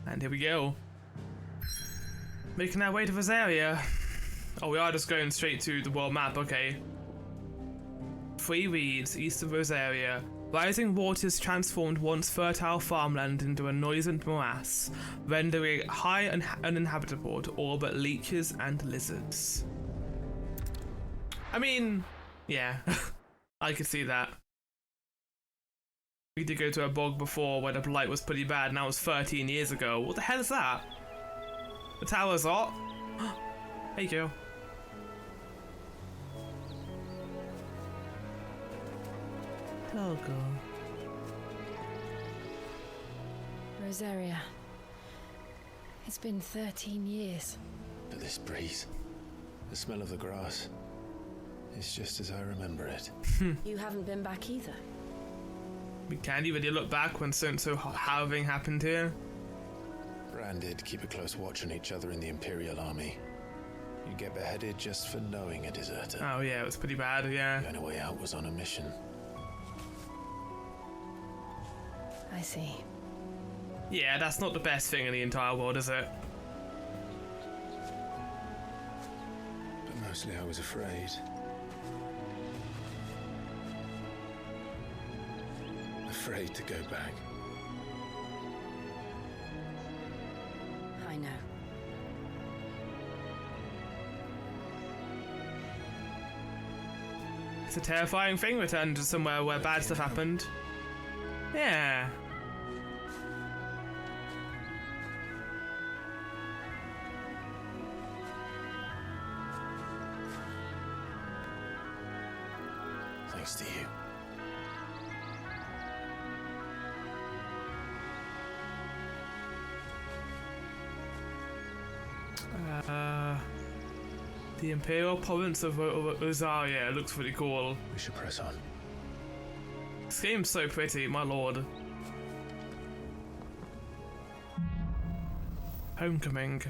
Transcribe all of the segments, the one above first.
And here we go. Making our way to this area. Oh, we are just going straight to the world map, okay. 3 reeds east of Rosaria. Rising waters transformed once fertile farmland into a noisome morass, rendering it high and uninhabitable to all but leeches and lizards. I mean, yeah, I could see that. We did go to a bog before where the blight was pretty bad, and that was 13 years ago. What the hell is that? The tower's up. Hey, girl. Hello, girl. Rosaria. It's been 13 years. But this breeze, the smell of the grass, it's just as I remember it. You haven't been back either. We can't even really look back when so having happened here. Branded, keep a close watch on each other in the Imperial Army. You get beheaded just for knowing a deserter. Oh yeah, it was pretty bad, yeah. The only way out was on a mission. I see. Yeah, that's not the best thing in the entire world, is it? But mostly I was afraid. Afraid to go back. I know. It's a terrifying thing, returning to somewhere where bad stuff happened. Yeah. Thanks to you. The Imperial Province of Rosaria. It looks pretty cool. We should press on. This game's so pretty, my lord. Homecoming.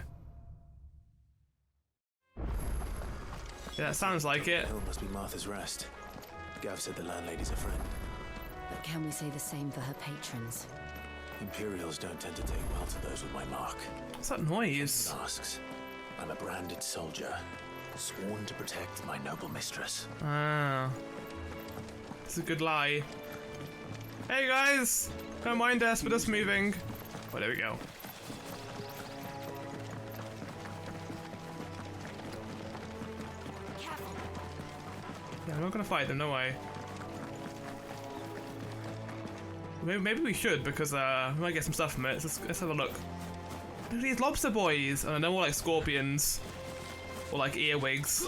Yeah, that sounds like it. Hill must be Martha's Rest. Gav said the landlady's a friend. But can we say the same for her patrons? Imperials don't tend to take well to those with my mark. What's that noise? Asks. I'm a branded soldier, sworn to protect my noble mistress. Ah. It's a good lie. Hey guys! Don't mind us, we're just moving. Oh, there we go. Yeah, I'm not gonna fight them, no way. Maybe we should, because we might get some stuff from it. Let's have a look. Look at these lobster boys! Oh, they're more like scorpions. Or like earwigs.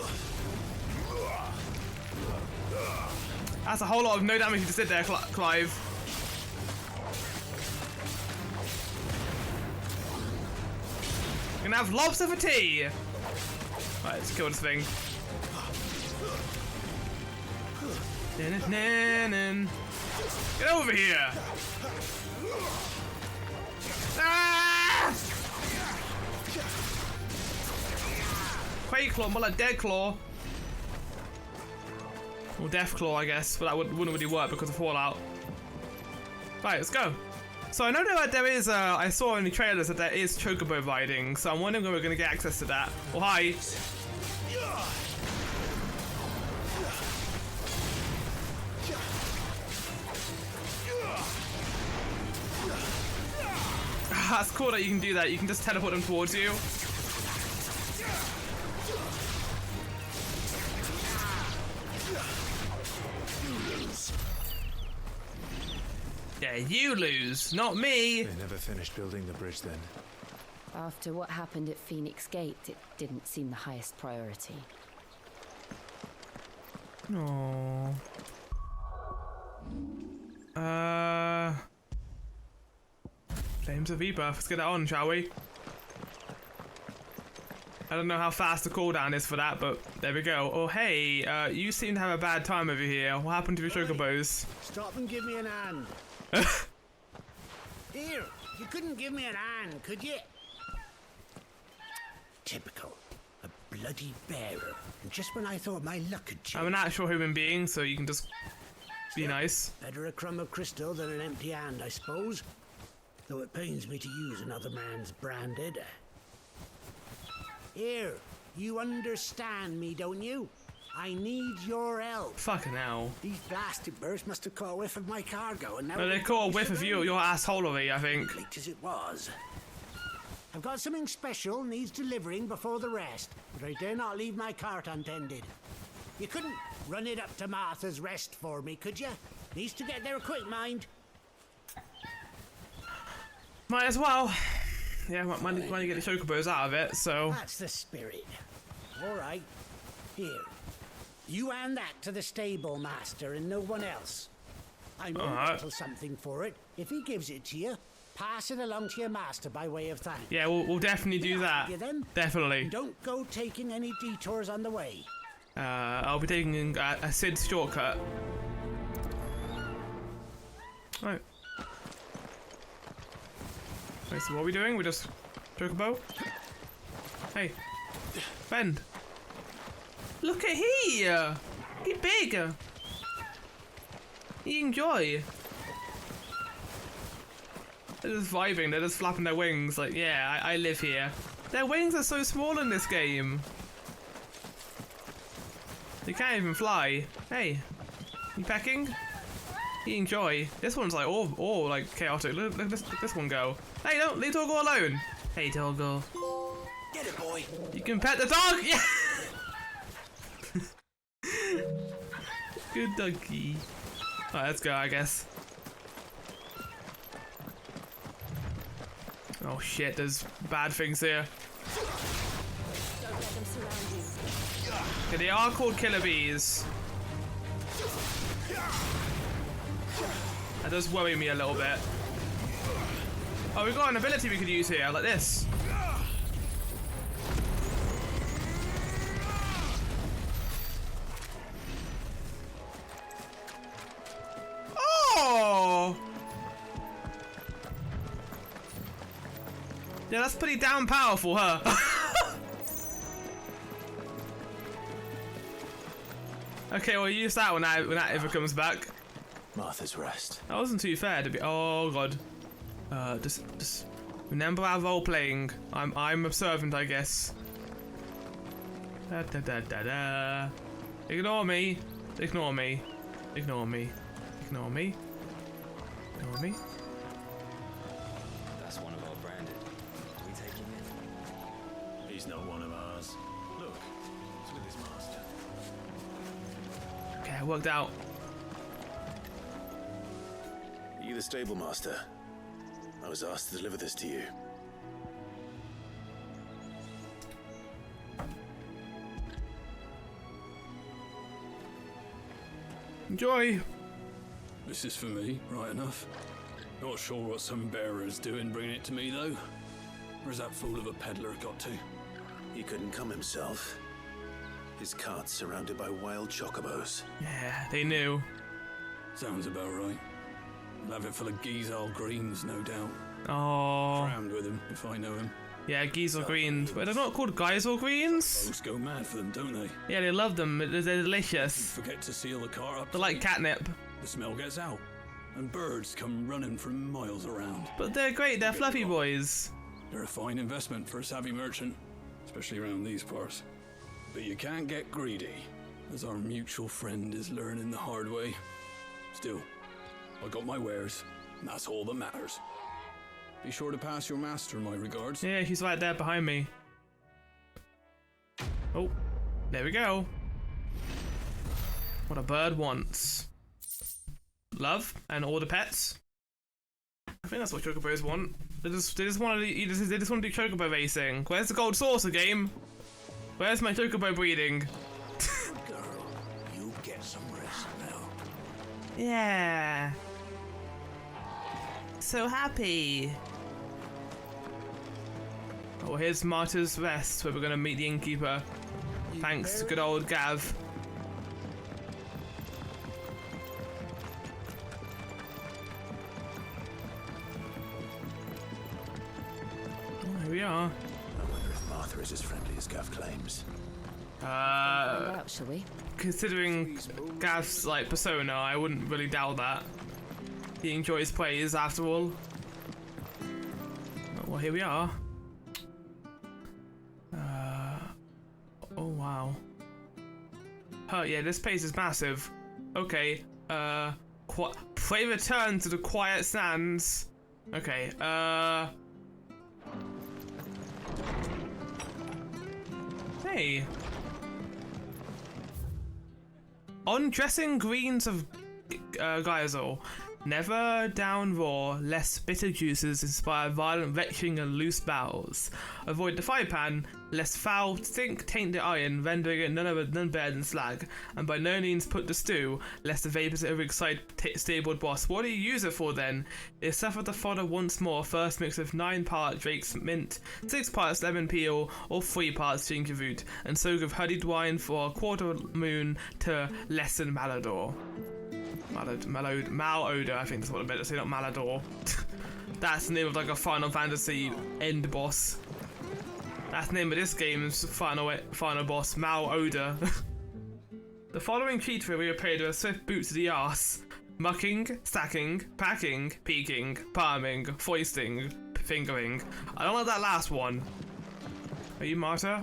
That's a whole lot of no damage you just did there, Clive. You're gonna have lobster for tea! Right, let's kill this thing. Get over here! Ah! Quake Claw, more like Dead Claw. Or Death Claw, I guess, but that wouldn't really work because of Fallout. Right, let's go. So I know that there is, I saw in the trailers that there is chocobo riding, so I'm wondering when we're going to get access to that. Oh, hi. That's cool that you can do that. You can just teleport them towards you. Yeah, you lose, not me. They never finished building the bridge then. After what happened at Phoenix Gate, it didn't seem the highest priority. No. Flames of Rebirth. Let's get that on, shall we? I don't know how fast the cooldown is for that, but there we go. Oh, hey, you seem to have a bad time over here. What happened to your chocobos? Stop and give me an hand. Here, you couldn't give me an hand, could you? Typical. A bloody bearer. And just when I thought my luck had changed. I'm an actual human being, so you can just be nice. Better a crumb of crystal than an empty hand, I suppose. though it pains me to use another man's branded. Here, you understand me, don't you? I need your help. Fucking hell. These blasted birds must have caught a whiff of my cargo, and now No, they caught a whiff of your assholery, I think. late as it was. I've got something special needs delivering before the rest, but I dare not leave my cart untended. You couldn't run it up to Martha's Rest for me, could you? Needs to get there quick, mind. Might as well. Yeah, might to get the chocobos out of it, so... That's the spirit. All right. Here. You hand that to the stable master and no one else. I know a little something for it. If he gives it to you, pass it along to your master by way of thanks. Yeah, we'll definitely do that. Definitely. Don't go taking any detours on the way. I'll be taking a Sid's shortcut. Right. Okay, so what are we doing? We just chocobo? Hey. Bend. Look at here! He big! He enjoy! They're just vibing, they're just flapping their wings like, yeah, I live here. Their wings are so small in this game. They can't even fly. Hey, you pecking? You enjoy. This one's like all like chaotic. Look this one go. Hey, don't leave Doggo alone. Hey, Doggo. Get it, boy. You can pet the dog. Yeah. Good doggy. Alright, let's go, I guess. Oh shit, there's bad things here. Don't let them surround you. Okay, they are called killer bees. That does worry me a little bit. Oh, we've got an ability we could use here, like this. Oh! Yeah, that's pretty damn powerful, huh? Okay, we'll use that when that ever comes back. Martha's Rest. That wasn't too fair to be. Oh god. Just remember our role playing. I'm a servant, I guess. Da da da da da. Ignore me. Ignore me. Ignore me. Ignore me. Ignore me. That's one of our branded. Do we take him in? He's not one of ours. Look, he's with his master. Okay, it worked out. Are you the stable master? I was asked to deliver this to you. Enjoy. This is for me, right enough. Not sure what some bearer's doing bringing it to me, though. Where's that fool of a peddler got to? He couldn't come himself. His cart's surrounded by wild chocobos. Yeah, they knew. Sounds about right. I'll have it full of Giesel greens, no doubt. Oh. Crammed with him, if I know him. Yeah, Giesel greens. But they're not called Geisel greens? Folks go mad for them, don't they? Yeah, they love them. They're delicious. Forget to seal the cart up. They're like catnip. The smell gets out, and birds come running from miles around. But they're great. They're fluffy boys. They're a fine investment for a savvy merchant, especially around these parts. But you can't get greedy, as our mutual friend is learning the hard way. Still, I got my wares, and that's all that matters. Be sure to pass your master my regards. Yeah, he's right there behind me. Oh, there we go. What a bird wants. Love and all the pets. I think that's what chocobos want. They just want to do chocobo racing. Where's the gold saucer game? Where's my chocobo breeding? Girl, you get some rest now. Yeah. So happy. Oh, here's Martha's Rest, where we're gonna meet the innkeeper. Thanks to good old Gav. Oh, here we are. I wonder if Martha is as friendly as Gav claims. Find out, shall we? Considering Gav's like persona, I wouldn't really doubt that. He enjoys praise after all. Well, here we are. Oh wow. Oh yeah, this place is massive. Okay. Play return to the quiet sands. Okay. Hey. Undressing greens of Geisel. Never down raw, lest bitter juices inspire violent retching and loose bowels. Avoid the fire pan, lest foul stink taint the iron, rendering it none better than slag. And by no means put the stew, lest the vapours overexcite stabled boss. What do you use it for then? Is suffer the fodder once more, first mix with 9 parts Drake's mint, 6 parts lemon peel, or 3 parts ginger root, and soak of honeyed wine for a quarter moon to lessen malodor. Malodor, I think that's what I meant to say, not Malador. That's the name of like a Final Fantasy end boss. That's the name of this game's final boss, Malodor. The following cheat will be repaired with a swift boot to the arse. Mucking, stacking, packing, peeking, palming, foisting, fingering. I don't like that last one. Are you Marta?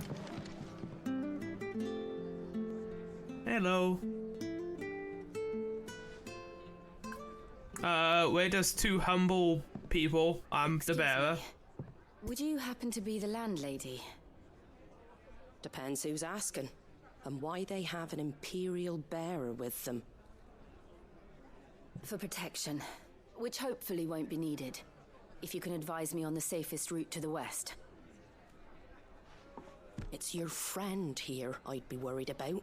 Hello. We're just 2 humble people. I'm the bearer. Would you happen to be the landlady? Depends who's asking, and why they have an Imperial bearer with them. For protection, which hopefully won't be needed. If you can advise me on the safest route to the west. It's your friend here I'd be worried about.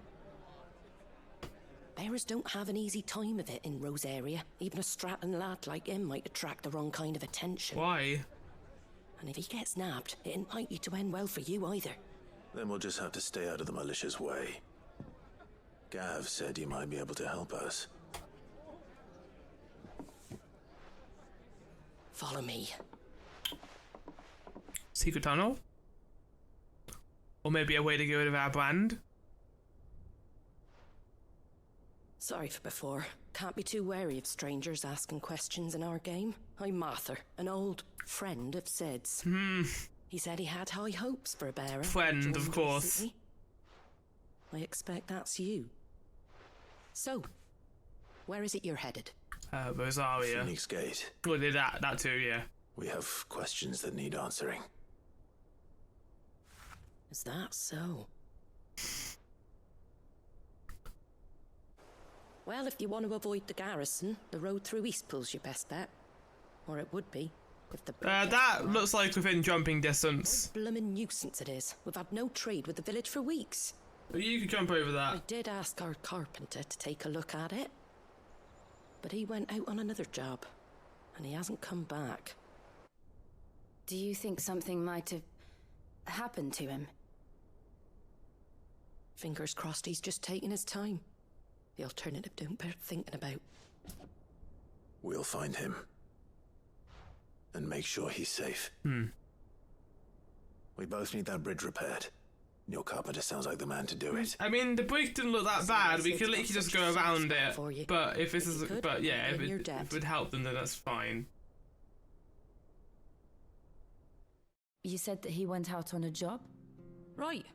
Bearers don't have an easy time of it in Rose area. Even a Stratton lad like him might attract the wrong kind of attention. Why? And if he gets nabbed, it ain't likely to end well for you either. Then we'll just have to stay out of the malicious way. Gav said he might be able to help us. Follow me. Secret tunnel? Or maybe a way to get rid of our brand? Sorry for before. Can't be too wary of strangers asking questions in our game. I'm Martha, an old friend of Sid's. He said he had high hopes for a bearer. Friend, of course. Recently. I expect that's you. So, where is it you're headed? Rosaria. Phoenix Gate. Well, did that too, yeah. We have questions that need answering. Is that so? Well, if you want to avoid the garrison, the road through Eastpool's your best bet. Or it would be, if the... that looks like within jumping distance. What a bloomin' nuisance it is. We've had no trade with the village for weeks. You could jump over that. I did ask our carpenter to take a look at it. But he went out on another job. And he hasn't come back. Do you think something might have happened to him? Fingers crossed he's just taking his time. The alternative don't bear thinking about. We'll find him. And make sure he's safe. We both need that bridge repaired. Your carpenter sounds like the man to do it. I mean, the bridge didn't look that bad. We could literally just go around it. But if this is... But yeah, if it would help them, then that's fine. You said that he went out on a job? Right.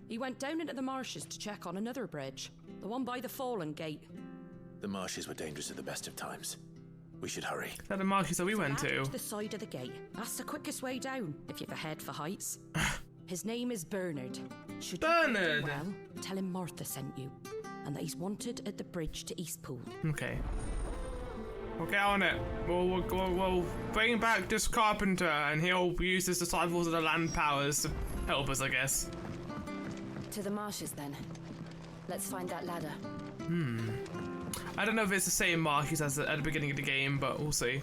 He went down into the marshes to check on another bridge. The one by the Fallen Gate. The marshes were dangerous at the best of times. We should hurry. Is that the marshes that we went to? The side of the gate. That's the quickest way down, if you've a head for heights. His name is Bernard. Should Bernard! You well, tell him Martha sent you. And that he's wanted at the bridge to Eastpool. Okay. We'll get on it. We'll bring back this carpenter, and he'll use his disciples of the land powers to help us, I guess. To the marshes, then. Let's find that ladder. I don't know if it's the same marshes as at the beginning of the game, but we'll see.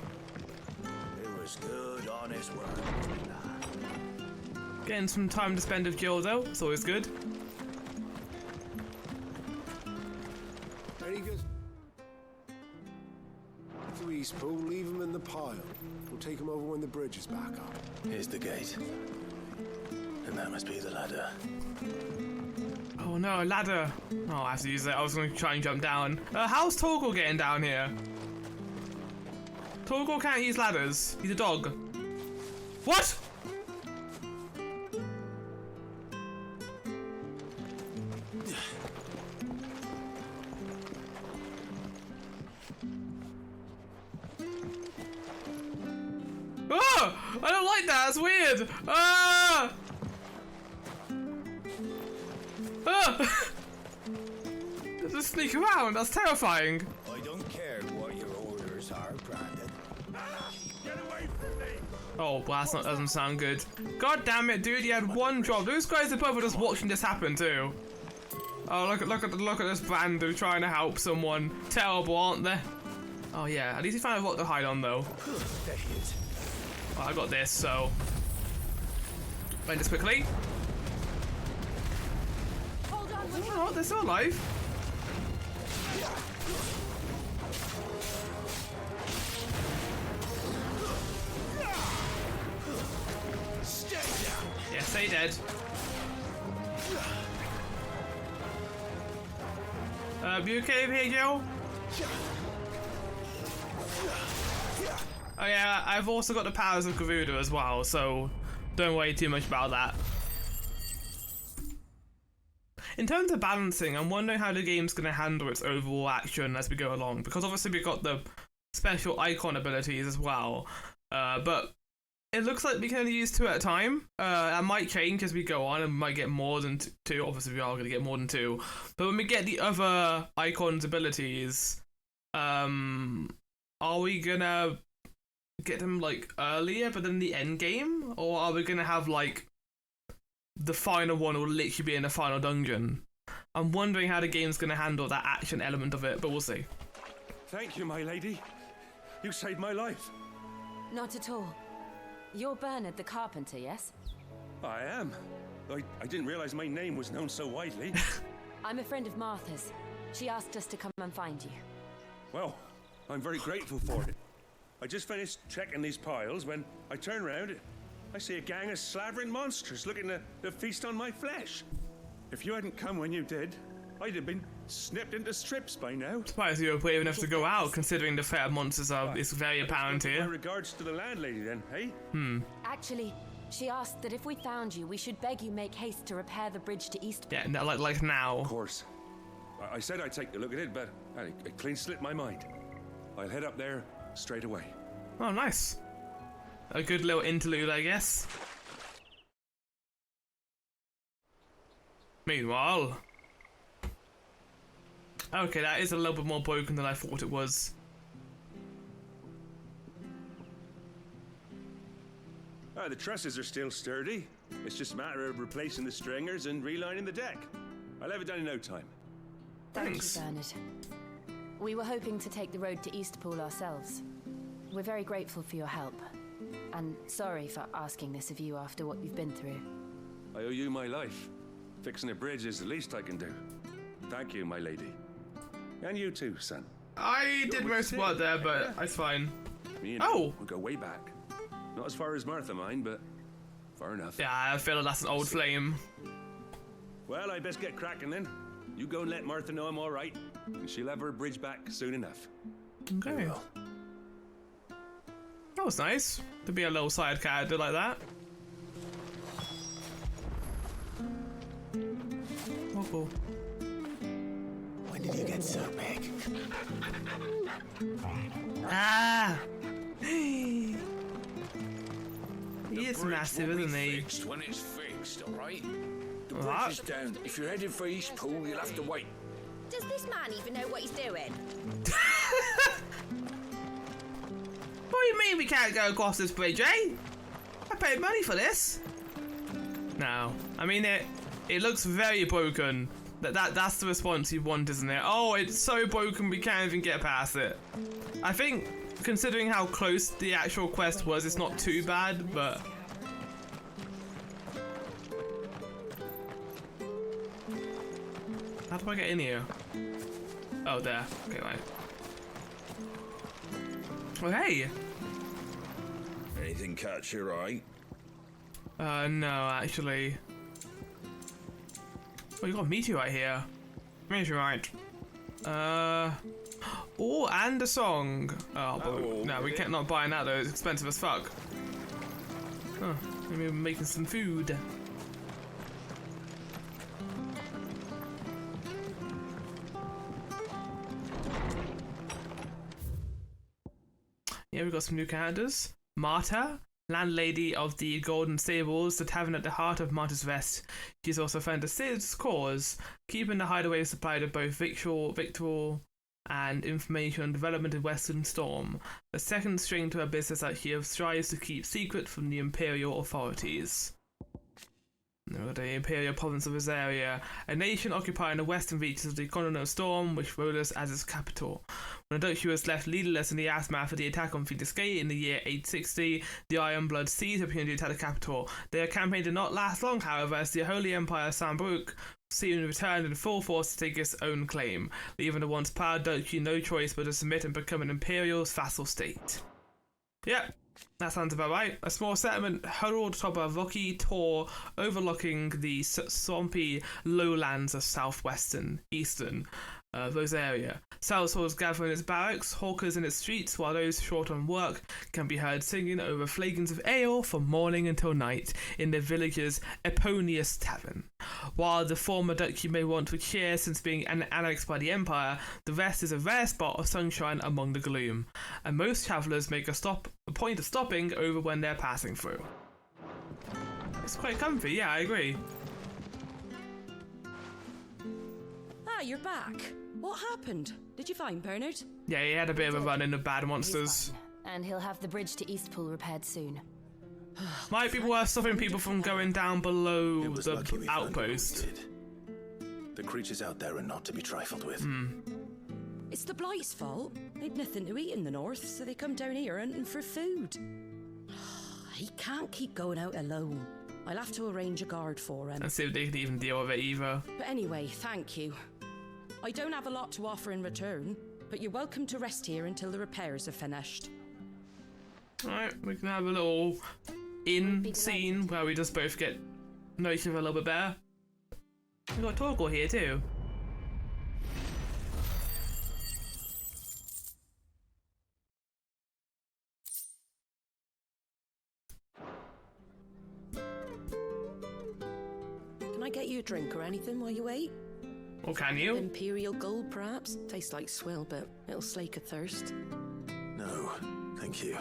It was good, honest work. Getting some time to spend with Jill, though. It's always good. Very good. To Eastpool, leave him in the pile. We'll take him over when the bridge is back up. Here's the gate. And that must be the ladder. Oh no, a ladder. Oh, I have to use it. I was going to try and jump down. How's Torgal getting down here? Torgal can't use ladders. He's a dog. What? I don't like that. It's weird. Ah! Ah! Just sneak around. That's terrifying. I don't care what your orders are, Brandon. Get away from me! Oh, well, that doesn't sound good. God damn it, dude! You had one job. Those guys are probably just watching this happen too. Oh, look at this Brando trying to help someone. Terrible, aren't they? Oh yeah, at least he found a rock to hide on though. There he is. Oh, I got this, so find this quickly. Hold on, Oh, they're still alive. Stay down. Yeah, stay dead. You okay over here, Joe? Oh yeah, I've also got the powers of Garuda as well, so don't worry too much about that. In terms of balancing, I'm wondering how the game's going to handle its overall action as we go along, because obviously we've got the special icon abilities as well, but it looks like we can only use 2 at a time. That might change as we go on, and we might get more than 2. Obviously, we are going to get more than 2. But when we get the other icons' abilities, are we going to get them, like, earlier, but then the end game? Or are we going to have, like, the final one will literally be in the final dungeon? I'm wondering how the game's going to handle that action element of it, but we'll see. Thank you, my lady. You saved my life. Not at all. You're Bernard the carpenter, yes? I am. I didn't realize my name was known so widely. I'm a friend of Martha's. She asked us to come and find you. Well, I'm very grateful for it. I just finished checking these piles when I turn around. I see a gang of slavering monsters looking to feast on my flesh. If you hadn't come when you did, I'd have been snipped into strips by now. Surprised you were brave enough to go out, considering the threat of monsters is very apparent My here. regards to the landlady then, hey? Actually, she asked that if we found you, we should beg you make haste to repair the bridge to East. Yeah, no, like now. Of course. I said I'd take a look at it, but it clean slipped my mind. I'll head up there straight away. Oh, nice. A good little interlude, I guess. Meanwhile... Okay, that is a little bit more broken than I thought it was. The trusses are still sturdy. It's just a matter of replacing the stringers and relining the deck. I'll have it done in no time. Thanks. Thank you, Bernard. We were hoping to take the road to Eastpool ourselves. We're very grateful for your help. And sorry for asking this of you after what you've been through. I owe you my life. Fixing a bridge is the least I can do. Thank you, my lady. And you too, son. I did most work there, but it's fine. Me and Oh! we go way back. Not as far as Martha, mind, but far enough. Yeah, I feel like that's an old flame. Well, I best get cracking then. You go and let Martha know I'm all right, and she'll have her bridge back soon enough. Okay. That was nice to be a little side character like that. Oh, cool. When did you get so big? Ah! He is massive, isn't he? Fixed when it's fixed, all right? The What? bridge is down. If you're heading for Eastpool, you'll have to wait. Does this man even know what he's doing? What do you mean we can't go across this bridge, eh? I paid money for this. No, I mean it looks very broken. That's the response you want, isn't it? Oh, it's so broken we can't even get past it. I think, considering how close the actual quest was, it's not too bad, but... How do I get in here? Oh, there. Okay, right. Oh, hey! Anything catch your eye? No, actually. Oh, you got a meteorite here. Meteorite. Oh, and a song. Oh, but no, we can't not buying that though. It's expensive as fuck. Huh, maybe we're making some food. Yeah, we got some new characters. Marta, landlady of the Golden Stables, the tavern at the heart of Martyr's Rest. She's also found to Sid's cause, keeping the hideaway supplied of both victual and information development in Western Storm, the second string to her business that she strives to keep secret from the Imperial authorities. The Imperial province of Rosaria, a nation occupying the western reaches of the continent of Storm, which Rhodes as its capital. When the duchy was left leaderless in the aftermath of the attack on Valisthea in the year 860, the Ironblood seized opportunity to attack the capital. Their campaign did not last long, however, as the Holy Empire Sambruk soon returned in full force to take its own claim, leaving the once proud duchy no choice but to submit and become an Imperial's vassal state. Yep. That sounds about right. A small settlement huddled atop a rocky tor overlooking the swampy lowlands of eastern Rosaria. Sellswords gather in its barracks, hawkers in its streets, while those short on work can be heard singing over flagons of ale from morning until night in the village's Eponius Tavern. While the former duchy may want to cheer since being annexed by the Empire, the rest is a rare spot of sunshine among the gloom, and most travellers make a point of stopping over when they're passing through. It's quite comfy, yeah, I agree. Ah, you're back. What happened? Did you find Bernard? Yeah, he had a bit of a run in the bad monsters. And he'll have the bridge to Eastpool repaired soon. Might be worth stopping people from going down below the outpost. The creatures out there are not to be trifled with. It's the Blight's fault. They'd nothing to eat in the north, so they come down here hunting for food. He can't keep going out alone. I'll have to arrange a guard for him. And see if they can even deal with it either. But anyway, thank you. I don't have a lot to offer in return, but you're welcome to rest here until the repairs are finished. Alright, we can have a little inn scene where we just both get to know each other a little bit better. We've got Torgal here too. Can I get you a drink or anything while you wait? Or can you? Imperial gold, perhaps? Tastes like swill, but it'll slake a thirst. No, thank you.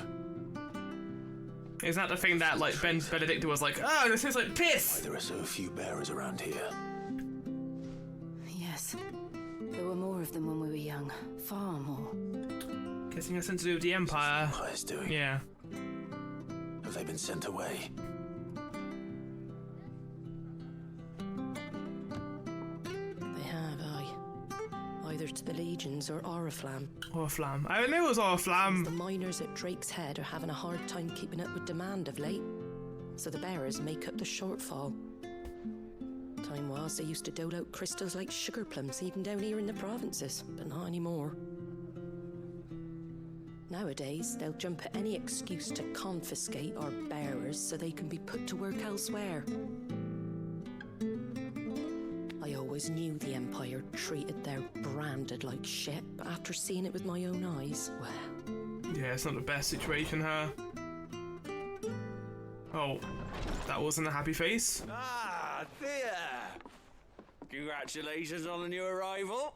Is that the thing that, like, Benedicta was like, oh, this tastes like piss! Why there are so few bearers around here? Yes. There were more of them when we were young. Far more. Guessing it's something to do with the Empire. Empire's doing. Yeah. Have they been sent away? Either to the Legions or Oriflamme. Oriflamme. I knew it was Oriflamme. The miners at Drake's Head are having a hard time keeping up with demand of late, so the bearers make up the shortfall. Time was they used to dole out crystals like sugar plums even down here in the provinces, but not anymore. Nowadays, they'll jump at any excuse to confiscate our bearers so they can be put to work elsewhere. I always knew the Empire treated their branded like shit, but after seeing it with my own eyes, well... Yeah, it's not the best situation, huh? Oh, that wasn't a happy face. Ah, Thea! Congratulations on the new arrival.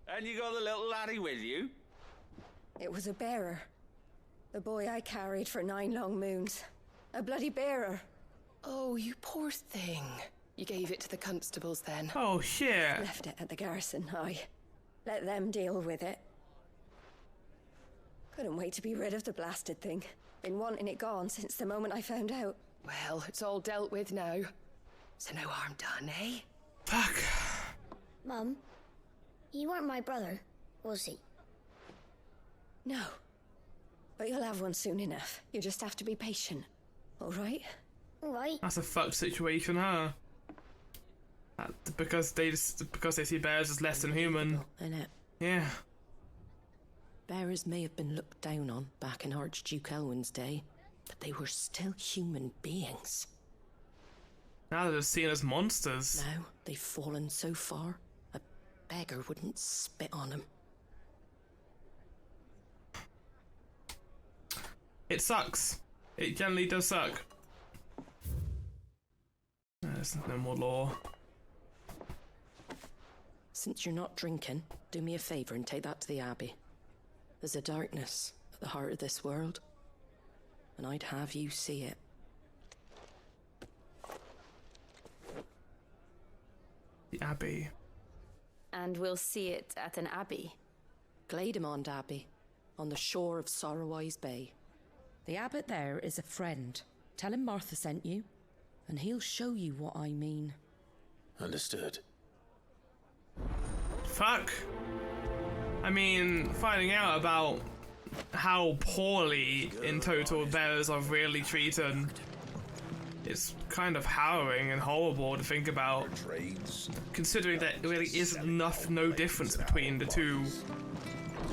And you got the little laddie with you? It was a bearer. The boy I carried for 9 long moons. A bloody bearer. Oh, you poor thing. You gave it to the constables then? Oh, shit. Left it at the garrison, I let them deal with it. Couldn't wait to be rid of the blasted thing. Been wanting it gone since the moment I found out. Well, it's all dealt with now. So no harm done, eh? Fuck. Mum, he weren't my brother, was he? No. But you'll have one soon enough. You just have to be patient. All right? All right. That's a fucked situation, huh? Because they see bears as less than human. Innit? Yeah. Bearers may have been looked down on back in Archduke Elwin's day, but they were still human beings. Now they're seen as monsters. Now they've fallen so far, a beggar wouldn't spit on them. It sucks. It generally does suck. There's no more law. Since you're not drinking, do me a favour and take that to the Abbey. There's a darkness at the heart of this world. and I'd have you see it. The Abbey. And we'll see it at an abbey. Glademond Abbey, on the shore of Sorrowwise Bay. The abbot there is a friend. Tell him Martha sent you, and he'll show you what I mean. Understood. Fuck. I mean, finding out about how poorly in total bears are really treated, it's kind of harrowing and horrible to think about, considering that there really is no difference between the two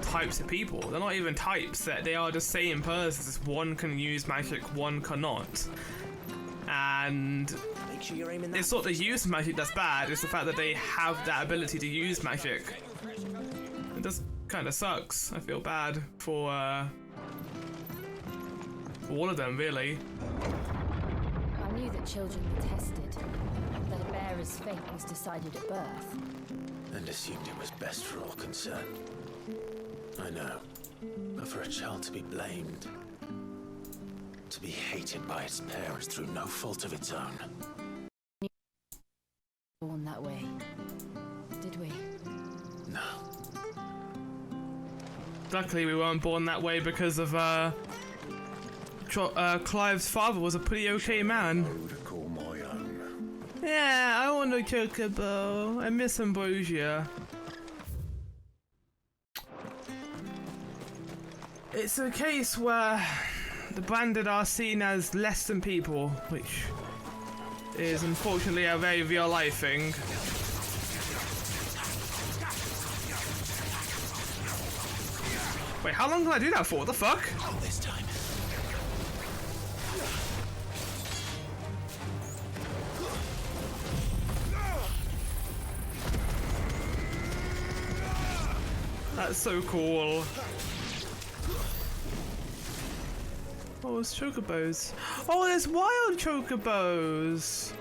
types of people. They're not even types, that they are the same persons. One can use magic, one cannot. And it's not the use of magic that's bad, it's the fact that they have that ability to use magic. It just kind of sucks. I feel bad for all of them, really. I knew that children were tested, that a bearer's fate was decided at birth. And assumed it was best for all concerned. I know. But for a child to be blamed, to be hated by its parents through no fault of its own. Born that way, did we? No. Luckily we weren't born that way because of Clive's father was a pretty okay man. Yeah, I want a chocobo. I miss Ambrosia. It's a case where the branded are seen as less than people, which is unfortunately a very real life thing. Wait, how long can I do that for? What the fuck? Oh, this time. That's so cool. Oh, it's chocobos. Oh, there's wild chocobos.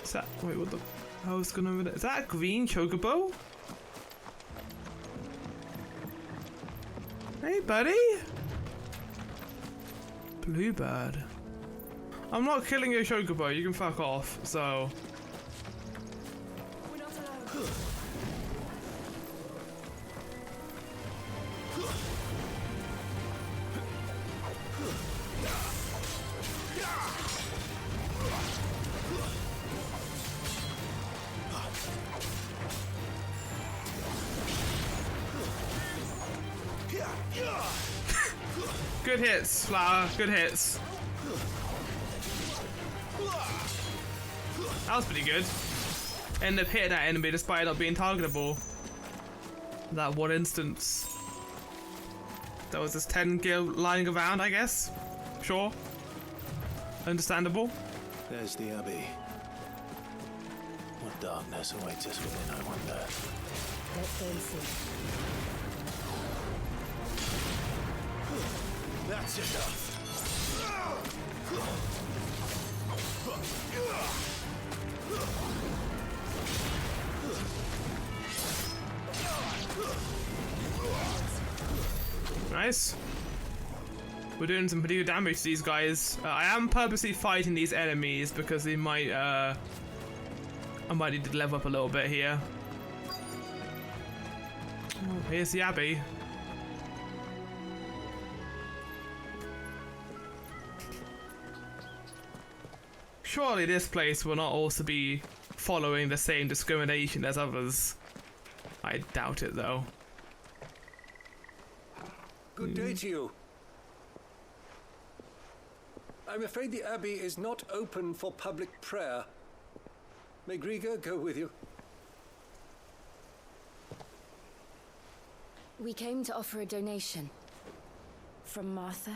Is that? Wait, what the hell's going on with it? Is that a green chocobo? Hey, buddy. Bluebird. I'm not killing your chocobo. You can fuck off. So. Good hits, Flower. Good hits. That was pretty good. Ended up hitting that enemy despite not being targetable. That one instance. There was this 10 gil lying around, I guess. Sure. Understandable. There's the Abbey. What darkness awaits us within, I wonder. Let's go and see. That's enough. Nice. We're doing some pretty good damage to these guys. I am purposely fighting these enemies because they might, I might need to level up a little bit here. Oh, here's the Abbey. Surely this place will not also be following the same discrimination as others. I doubt it, though. Good day to you. I'm afraid the Abbey is not open for public prayer. May Griga go with you? We came to offer a donation. From Martha.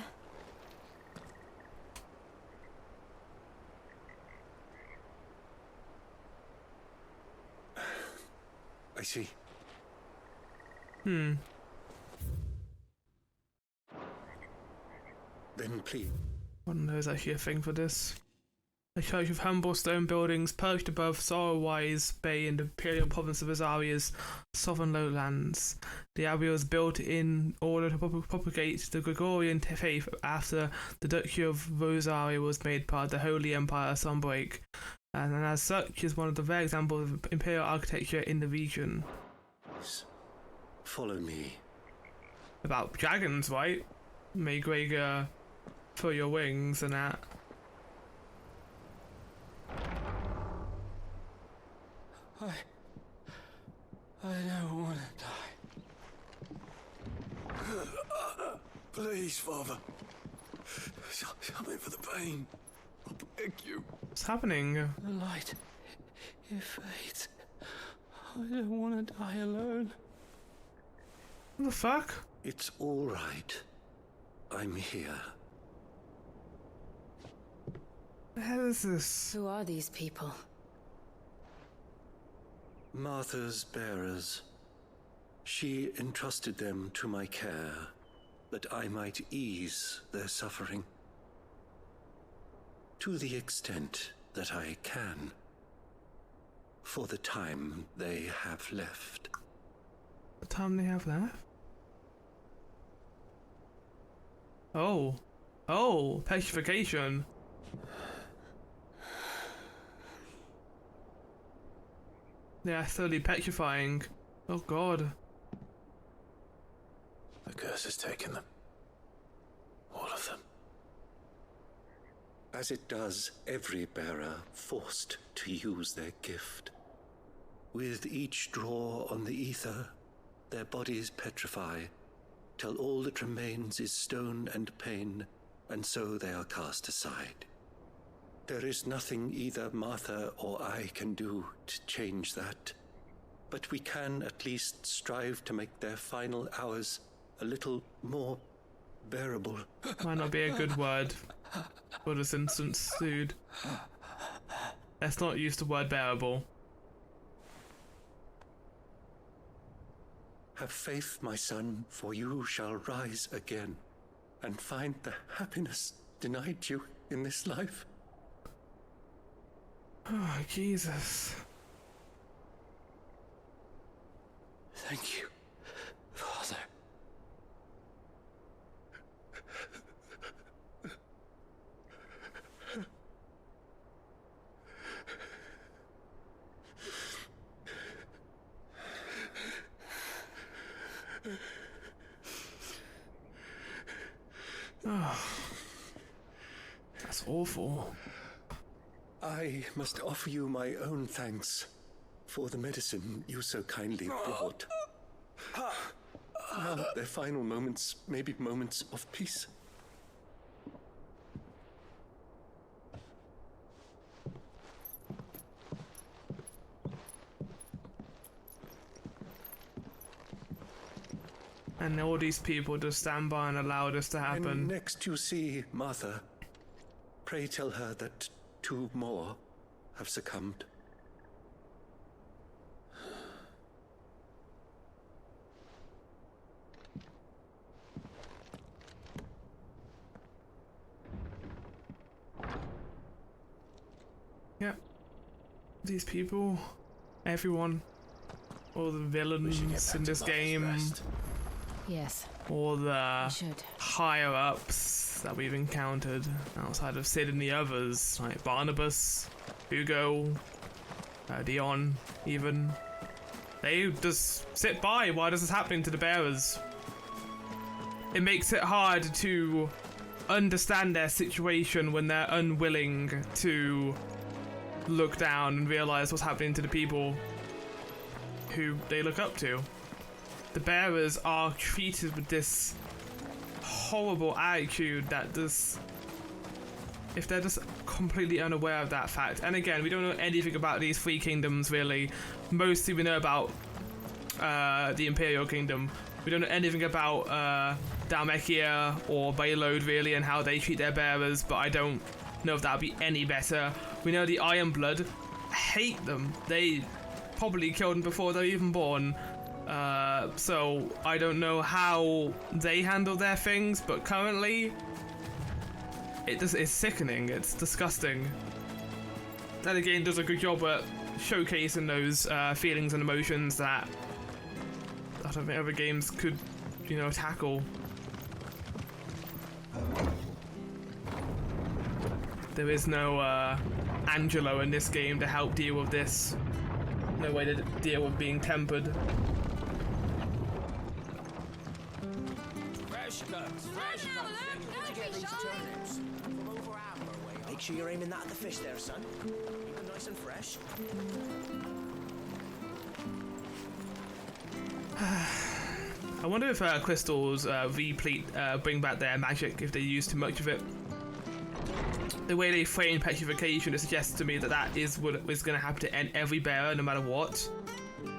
I see. Hmm. Then please. I don't know, there's actually a thing for this. A church with humble stone buildings perched above Sorrowwise Bay in the Imperial province of Rosaria's southern lowlands. The abbey was built in order to propagate the Gregorian faith after the Duchy of Rosaria was made part of the Holy Empire Sunbreak, and as such is one of the rare examples of imperial architecture in the region. Follow me. About dragons, right? May Gregor for your wings and that. I don't want to die. Please, Father. Help me for the pain. I beg you. What's happening? The light, it fades. I don't want to die alone. What the fuck? It's all right. I'm here. What the hell is this? Who are these people? Martha's bearers. She entrusted them to my care, that I might ease their suffering. To the extent that I can. For the time they have left. The time they have left? Oh. Oh, petrification. They are thoroughly petrifying. Oh god. The curse has taken them. All of them. As it does every bearer forced to use their gift. With each draw on the ether, their bodies petrify, till all that remains is stone and pain, and so they are cast aside. There is nothing either Martha or I can do to change that, but we can at least strive to make their final hours a little more bearable. Might not be a good word for this instance, dude. Let's not use the word bearable. Have faith, my son, for you shall rise again and find the happiness denied you in this life. Oh, Jesus. Thank you, Father. Oh, that's awful. I must offer you my own thanks for the medicine you so kindly brought. Now their final moments may be moments of peace. And all these people just stand by and allow this to happen. When next you see Martha, pray tell her that 2 more have succumbed. Yep. These people, everyone, all the villains in this game, Yes. all the higher ups that we've encountered outside of Sid and the others, like Barnabas, Hugo, Dion, even. They just sit by while this is happening to the bearers. It makes it hard to understand their situation when they're unwilling to look down and realize what's happening to the people who they look up to. The bearers are treated with this horrible attitude that this, if they're just completely unaware of that fact. And again, we don't know anything about these 3 kingdoms really. Mostly we know about the Imperial Kingdom. We don't know anything about Dhalmekia or Baelode really and how they treat their bearers, but I don't know if that would be any better. We know the Ironblood hate them. They probably killed them before they were even born. So I don't know how they handle their things, but currently it's sickening. It's disgusting. that again does a good job at showcasing those feelings and emotions that I don't think other games could, you know, tackle. There is no Angelo in this game to help deal with this. No way to deal with being tempered. Fresh cuts, fresh cuts. Where'd you get these turnips? From over Amber way. Make sure you're aiming that at the fish there, son. Keep them nice and fresh. I wonder if crystals bring back their magic if they use too much of it. The way they frame petrification, it suggests to me that that is what is going to happen to every bearer, no matter what.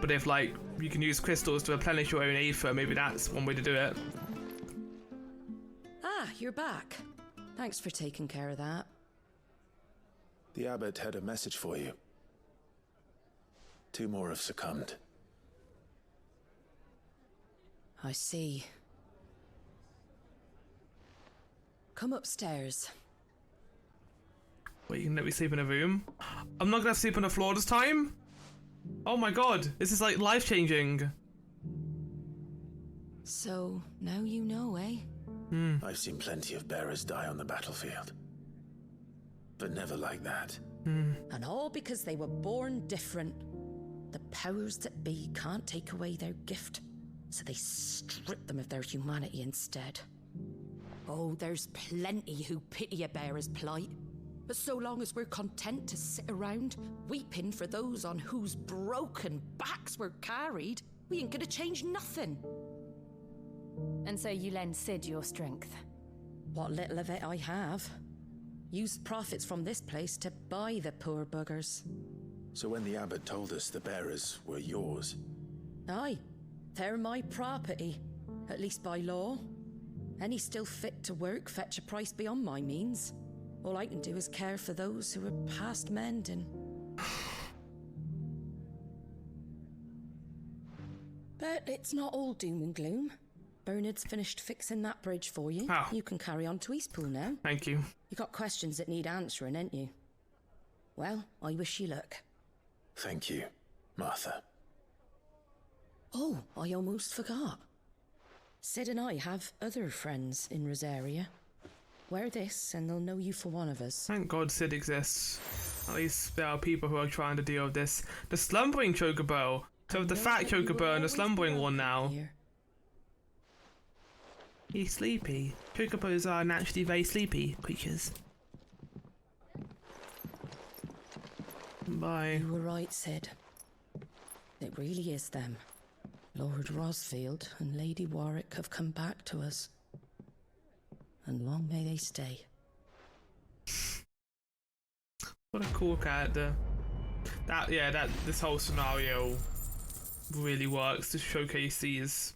But if, like, you can use crystals to replenish your own aether, maybe that's one way to do it. Ah, you're back. Thanks for taking care of that. The abbot had a message for you. 2 more have succumbed. I see. Come upstairs. Wait, you can let me sleep in a room? I'm not gonna have to sleep on the floor this time? Oh my god, this is like life-changing. So, now you know, eh? I've seen plenty of bearers die on the battlefield. But never like that. And all because they were born different. The powers that be can't take away their gift, so they strip them of their humanity instead. Oh, there's plenty who pity a bearer's plight. But so long as we're content to sit around, weeping for those on whose broken backs we're carried, we ain't gonna change nothing. And so you lend Sid your strength? What little of it I have. Use profits from this place to buy the poor buggers. So when the abbot told us the bearers were yours... Aye, they're my property, at least by law. Any still fit to work fetch a price beyond my means. All I can do is care for those who are past mending. But it's not all doom and gloom. Bernard's finished fixing that bridge for you. Oh. You can carry on to Eastpool now. Thank you. You got questions that need answering, ain't you? Well, I wish you luck. Thank you, Martha. Oh, I almost forgot. Sid and I have other friends in Rosaria. Wear this and they'll know you for one of us. Thank God Sid exists. At least there are people who are trying to deal with this. The slumbering chocobo. So the fat chocobo and the slumbering one now. He's sleepy. Chocobos are naturally very sleepy creatures. Bye. You were right, Sid. It really is them. Lord Rosfield and Lady Warwick have come back to us. And long may they stay. What a cool character. This whole scenario really works to showcase these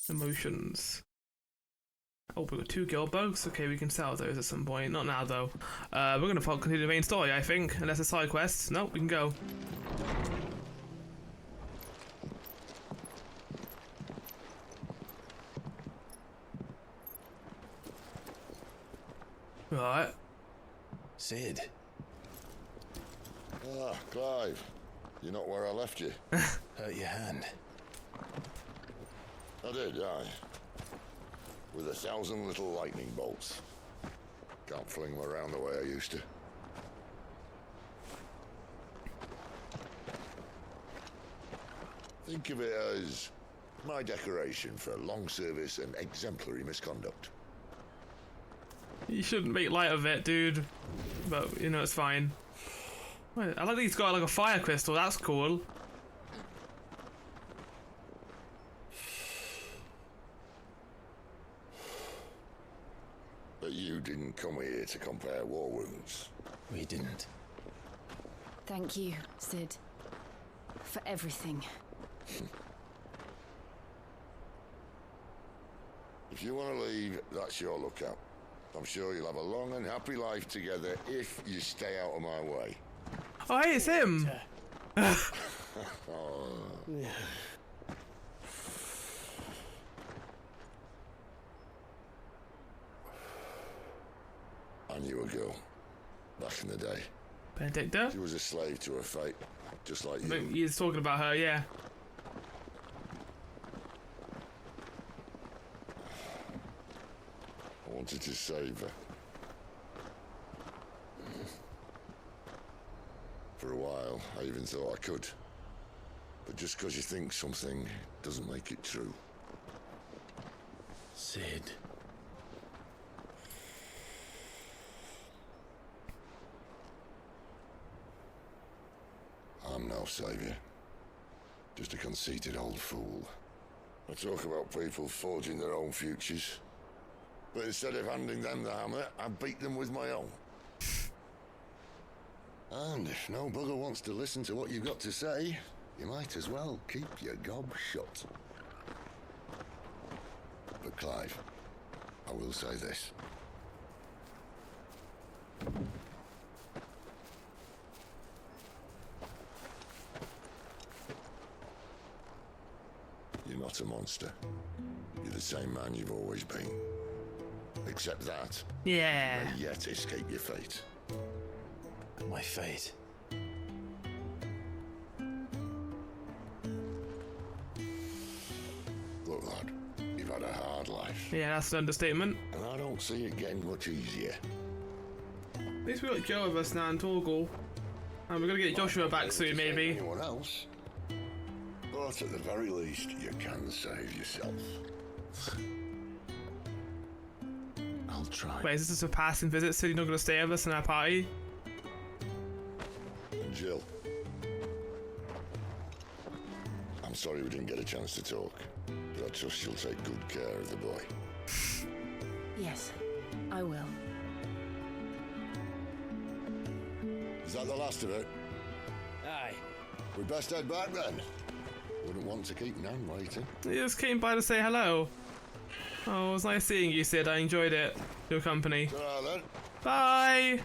emotions. Oh, we've got 2 guild bugs. Okay, we can sell those at some point. Not now, though. We're going to continue the main story, I think. Unless it's side quests. Nope, we can go. Right. Sid. Ah, Clive. You're not where I left you. Hurt your hand. I did, aye. With 1,000 little lightning bolts. Can't fling them around the way I used to. Think of it as my decoration for long service and exemplary misconduct. You shouldn't make light of it, dude. But, you know, it's fine. Wait, I like that he's got like a fire crystal, that's cool. But you didn't come here to compare war wounds. We didn't. Thank you, Sid. For everything. If you want to leave, that's your lookout. I'm sure you'll have a long and happy life together if you stay out of my way. Oh, hey, it's him! I knew a girl back in the day. Benedicta? She was a slave to her fate, just like I think you. he's talking about her, yeah. I wanted to save her. For a while, I even thought I could. But just because you think something doesn't make it true. Sid. I'm no savior. Just a conceited old fool. I talk about people forging their own futures. But instead of handing them the hammer, I beat them with my own. And if no bugger wants to listen to what you've got to say, you might as well keep your gob shut. But Clive, I will say this. You're not a monster. You're the same man you've always been. Except that, yeah, you may yet escape your fate. My fate. Look, lad, you've had a hard life. Yeah, that's an understatement. And I don't see it getting much easier. At least we got Joe with us now and Torgal. And we're gonna get Joshua back soon, maybe. Anyone else? But at the very least, you can save yourself. I'll try. Wait, is this just a passing visit? So you're not gonna stay with us in our party? And Jill. I'm sorry we didn't get a chance to talk, but I trust you'll take good care of the boy. Yes, I will. Is that the last of it? Aye. We best head back then. Wouldn't want to keep Nan waiting. You just came by to say hello. Oh, it was nice seeing you, Sid. I enjoyed it. Your company. Ta-ra then. Bye!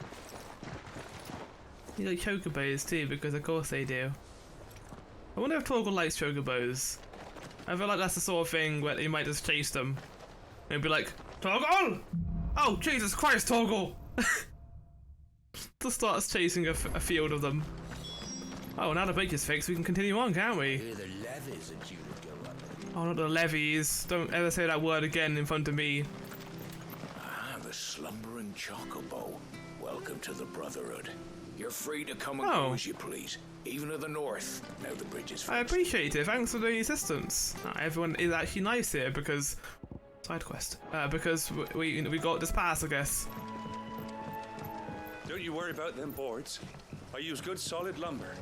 You like chocobos too, because of course they do. I wonder if Torgal likes chocobos. I feel like that's the sort of thing where he might just chase them. And be like, Torgal! Oh, Jesus Christ, Torgal! Just starts chasing a field of them. Oh, now the baker's fixed, we can continue on, can't we? Hear the levies are due to go up. Oh, not the levies. Don't ever say that word again in front of me. Ah, the slumbering chocobo. Welcome to the Brotherhood. You're free to come and Oh. go as you please, even to the north. Now the bridge is fixed. I appreciate it. Thanks for the assistance. Everyone is actually nice here because side quest. Because we got this pass, I guess. Don't you worry about them boards. I use good solid lumber.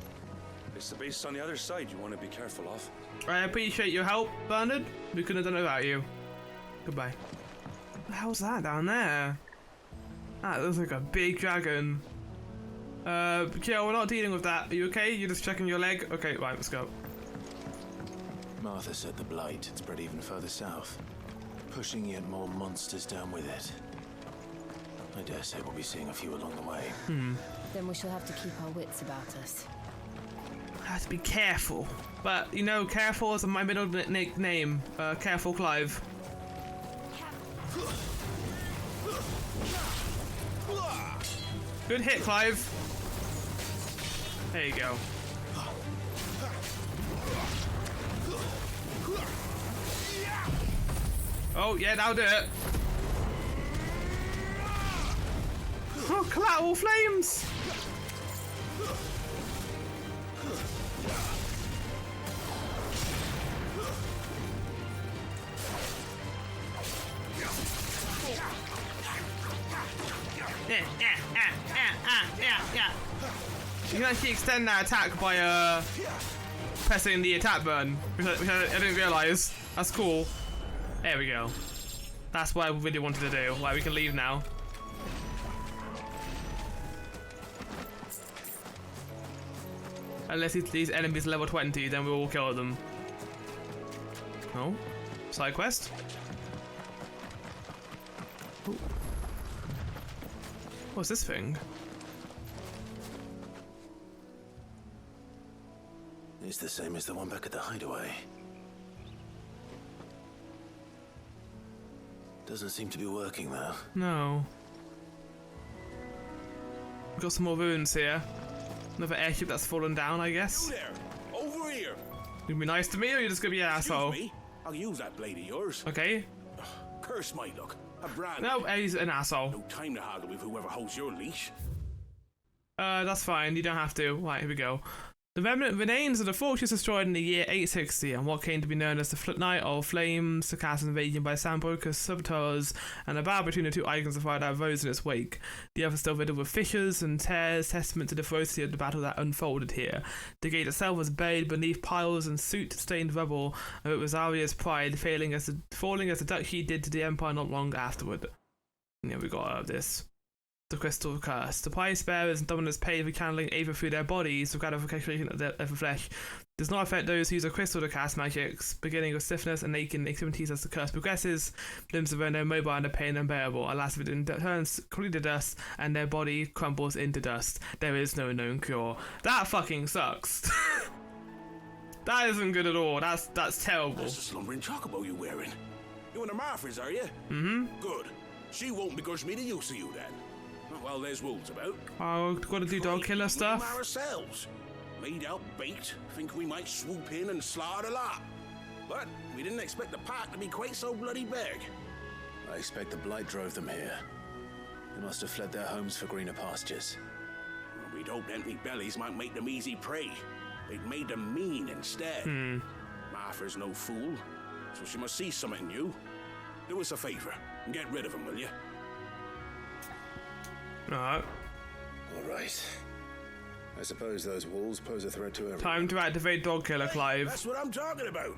It's the base on the other side you want to be careful of. I appreciate your help, Bernard. We couldn't have done it without you. Goodbye. What the hell's that down there? That looks like a big dragon. Kiel, we're not dealing with that. Are you okay? You're just checking your leg? Okay, right, let's go. Martha said the blight had spread even further south, pushing yet more monsters down with it. I dare say we'll be seeing a few along the way. Then we shall have to keep our wits about us. I have to be careful. But, you know, careful is my middle nickname. Careful Clive. Good hit, Clive. There you go. Oh, yeah, that'll do it. Oh, collateral flames! You can actually extend that attack by pressing the attack button, which I didn't realise. That's cool. There we go. That's what I really wanted to do. Like, we can leave now. Unless these enemies level 20, then we will kill them. Oh, side quest. Ooh. What's this thing? It's the same as the one back at the hideaway. Doesn't seem to be working though. No. We've got some more runes here. Another airship that's fallen down, I guess. You there! Over here! You gonna be nice to me, or you just gonna be an asshole? Excuse me. I'll use that blade of yours. Okay. Curse my luck. A brand. No, he's an asshole. No time to haggle with whoever holds your leash. That's fine. You don't have to. Right, here we go. The remnant remains of the fortress destroyed in the year 860, and what came to be known as the Night of Flames, sarcastic invasion by Sandbrokers, saboteurs, and a battle between the two icons of fire that rose in its wake. The other still riddled with fissures and tears, testament to the ferocity of the battle that unfolded here. The gate itself was buried beneath piles and soot-stained rubble, and it was Arya's pride, falling as the duchy did to the Empire not long afterward. And yeah, we got this. The crystal curse. The price bearers and dominants pay for channeling Ava through their bodies for gratification of their flesh. Does not affect those who use a crystal to cast magics, beginning with stiffness and aching extremities as the curse progresses. Limbs are rendered mobile and the pain unbearable. Alas, if it turns completely to dust and their body crumbles into dust, there is no known cure. That fucking sucks. That isn't good at all. That's terrible. That's the slumbering chocobo you're wearing. You and the Marthas, are you? Mm-hmm. Good. She won't begrudge me the use of you then. Well, there's wolves about. Oh, gotta do dog killer stuff. Ourselves. Laid out bait, think we might swoop in and slaughter a lot. But we didn't expect the pack to be quite so bloody big. I expect the blight drove them here. They must have fled their homes for greener pastures. Well, we'd hoped empty bellies might make them easy prey. They'd made them mean instead. Martha's no fool, so she must see something new. Do us a favour and get rid of them, will you? Alright. Alright. I suppose those wolves pose a threat to everyone. Time to activate dog killer, Clive. That's what I'm talking about.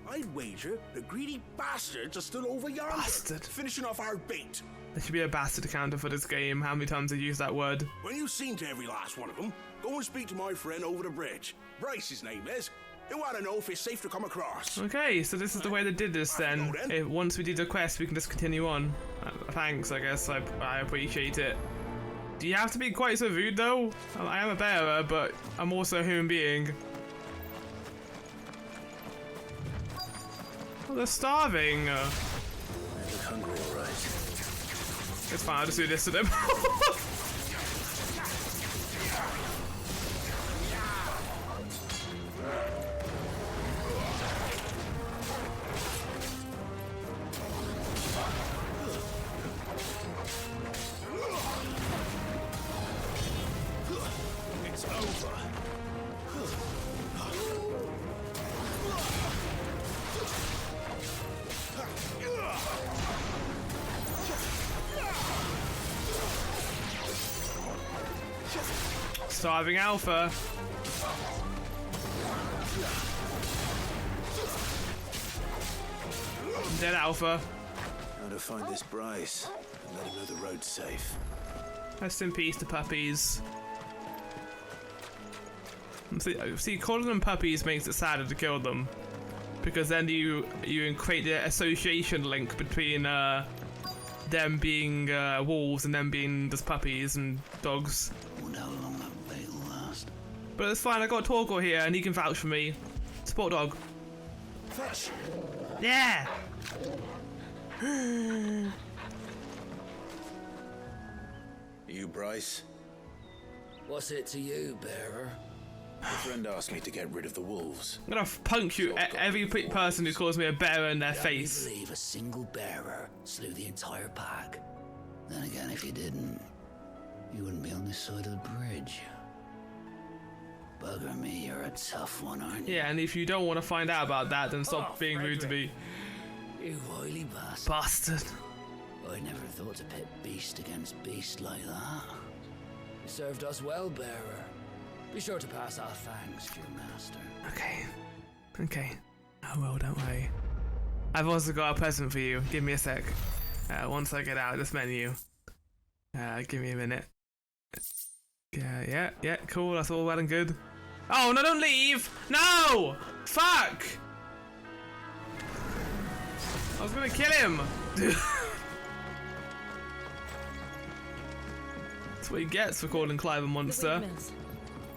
I'd wager the greedy bastards are still over yonder. Bastard. Finishing off our bait. There should be a bastard counter for this game. How many times I use that word? When you've seen to every last one of them, go and speak to my friend over the bridge. Bryce, his name is. He'll want to know if it's safe to come across. Okay, so this is the way they did this then. Once we do the quest, we can just continue on. Thanks, I guess. I appreciate it. Do you have to be quite so rude though? I am a bearer, but I'm also a human being. Oh, they're starving. They look hungry, alright. It's fine, I'll just do this to them. Starving Alpha. Dead Alpha. How to find this Bryce and let him know the road's safe. Rest in peace to puppies. See, calling them puppies makes it sadder to kill them, because then you create the association link between them being wolves and them being just puppies and dogs. Wonder how long that bait will last. But it's fine. I got Torgal here, and he can vouch for me. Support dog. Fetch. Yeah. You, Bryce? What's it to you, bearer? My friend asked me to get rid of the wolves. I'm gonna punch you, every person who calls me a bearer in their face. I believe a single bearer slew the entire pack. Then again, if you didn't, you wouldn't be on this side of the bridge. Bugger me, you're a tough one, aren't you? Yeah, and if you don't want to find out about that, then stop being rude to me. You wily bastard. Bastard. I never thought to pit beast against beast like that. You served us well, bearer. Be sure to pass our thanks to your master. Okay. Oh well, don't worry. I've also got a present for you. Give me a sec. Once I get out of this menu. Give me a minute. Yeah, cool. That's all well and good. Oh, no, don't leave! No! Fuck! I was gonna kill him! That's what he gets for calling Clive a monster.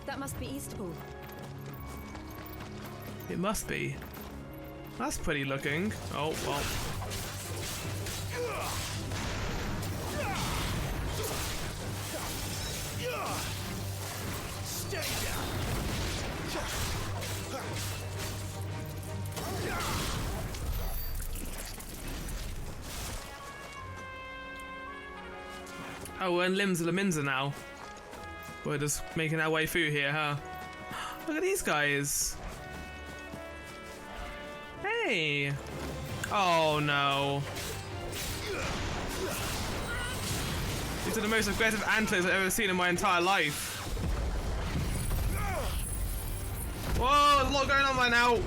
That must be Eastpool. It must be. That's pretty looking. Oh, well. Oh, we're in Limsa Laminza now. We're just making our way through here, huh? Look at these guys. Hey. Oh no. These are the most aggressive antlers I've ever seen in my entire life. Whoa, there's a lot going on right now.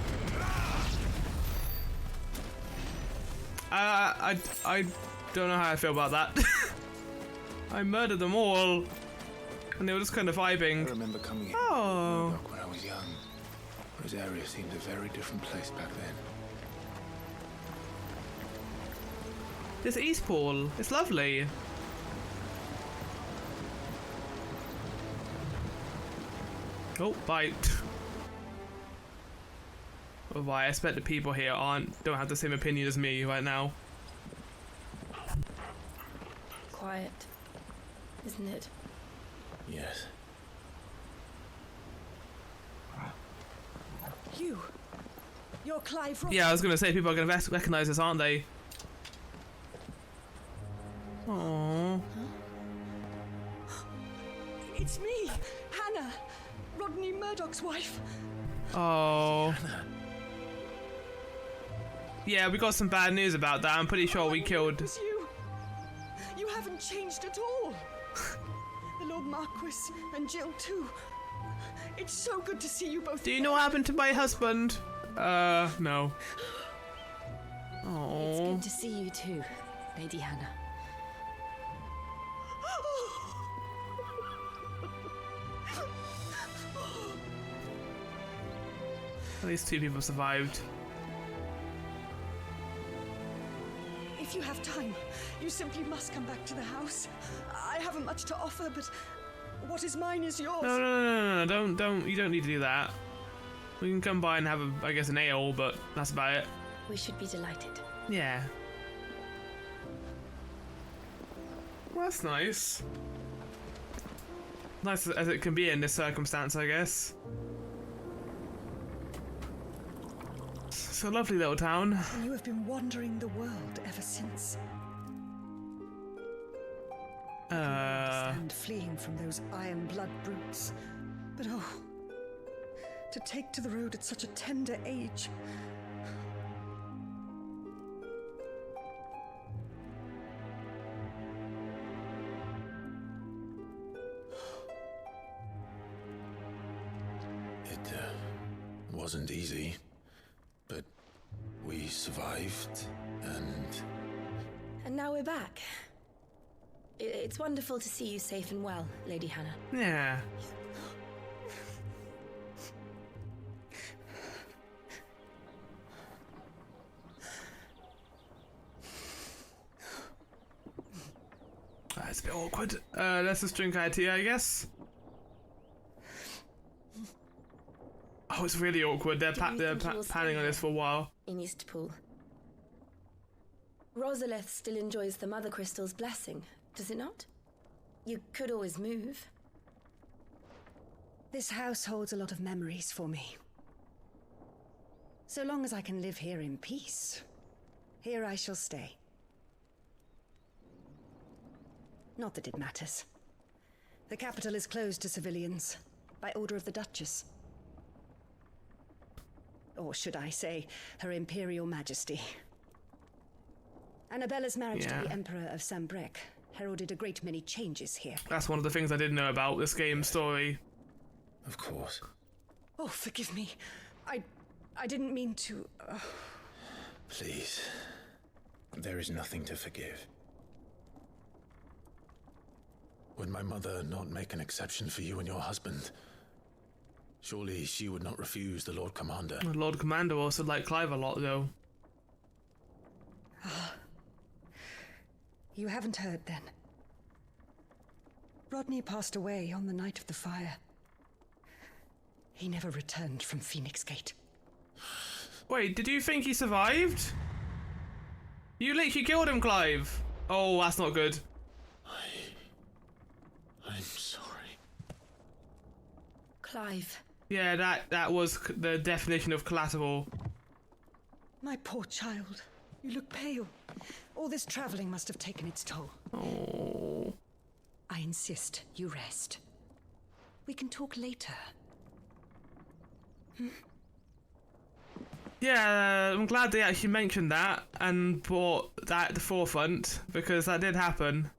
I don't know how I feel about that. I murdered them all, and they were just kind of vibing. I remember coming here when I was young. This area seemed a very different place back then. This Eastpool, it's lovely. Oh, bite. Oh, bye. I expect the people here don't have the same opinion as me right now. Quiet, isn't it? Yes. You're Clive Ross. Yeah, I was gonna say people are gonna recognize us, aren't they? Aww. It's me, Hannah, Rodney Murdoch's wife. Oh. Yeah, we got some bad news about that. I'm pretty sure we killed. It was you. You haven't changed at all. The Lord Marquis and Jill too. It's so good to see you both. Do you know what happened to my husband? No. Oh. It's good to see you too, Lady Hannah. At least 2 people survived. If you have time, you simply must come back to the house. I haven't much to offer, but what is mine is yours. No, don't. You don't need to do that. We can come by and have, I guess, an ale, but that's about it. We should be delighted. Yeah. Well, that's nice. Nice as it can be in this circumstance, I guess. It's a lovely little town. And you have been wandering the world ever since. I understand fleeing from those iron blood brutes, but oh, to take to the road at such a tender age. It wasn't easy, but we survived, And now we're back. It's wonderful to see you safe and well, Lady Hannah. Yeah. It's a bit awkward. Let's just drink our tea, I guess. Oh, it's really awkward. They're panning on this for a while. In Eastpool. Rosalith still enjoys the Mother Crystal's blessing, does it not? You could always move. This house holds a lot of memories for me. So long as I can live here in peace, here I shall stay. Not that it matters. The capital is closed to civilians, by order of the Duchess. Or should I say, Her Imperial Majesty. Annabella's marriage to the Emperor of Sambrec heralded a great many changes here. That's one of the things I didn't know about this game's story. Of course. Oh, forgive me. I didn't mean to... Please. There is nothing to forgive. Would my mother not make an exception for you and your husband? Surely she would not refuse the Lord Commander. The Lord Commander also liked Clive a lot, though. You haven't heard, then. Rodney passed away on the night of the fire. He never returned from Phoenix Gate. Wait, did you think he survived? You literally killed him, Clive. Oh, that's not good. I'm sorry. Clive. Yeah, that was the definition of collateral. My poor child. You look pale. All this travelling must have taken its toll. Oh. I insist you rest. We can talk later. Yeah, I'm glad they actually mentioned that and brought that at the forefront, because that did happen.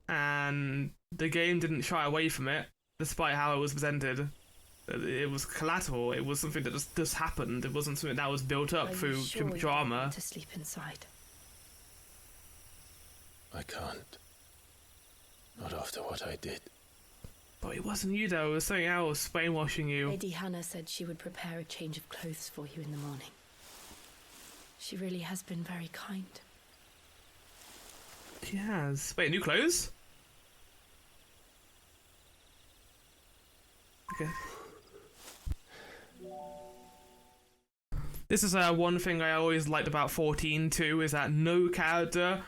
And the game didn't shy away from it, despite how it was presented. It was collateral. It was something that just happened. It wasn't something that was built up through drama. To sleep inside. I can't. Not after what I did. But it wasn't you though, it was something else brainwashing you. Lady Hannah said she would prepare a change of clothes for you in the morning. She really has been very kind. She has. Wait, new clothes? Okay. This is one thing I always liked about 14 too, is that no character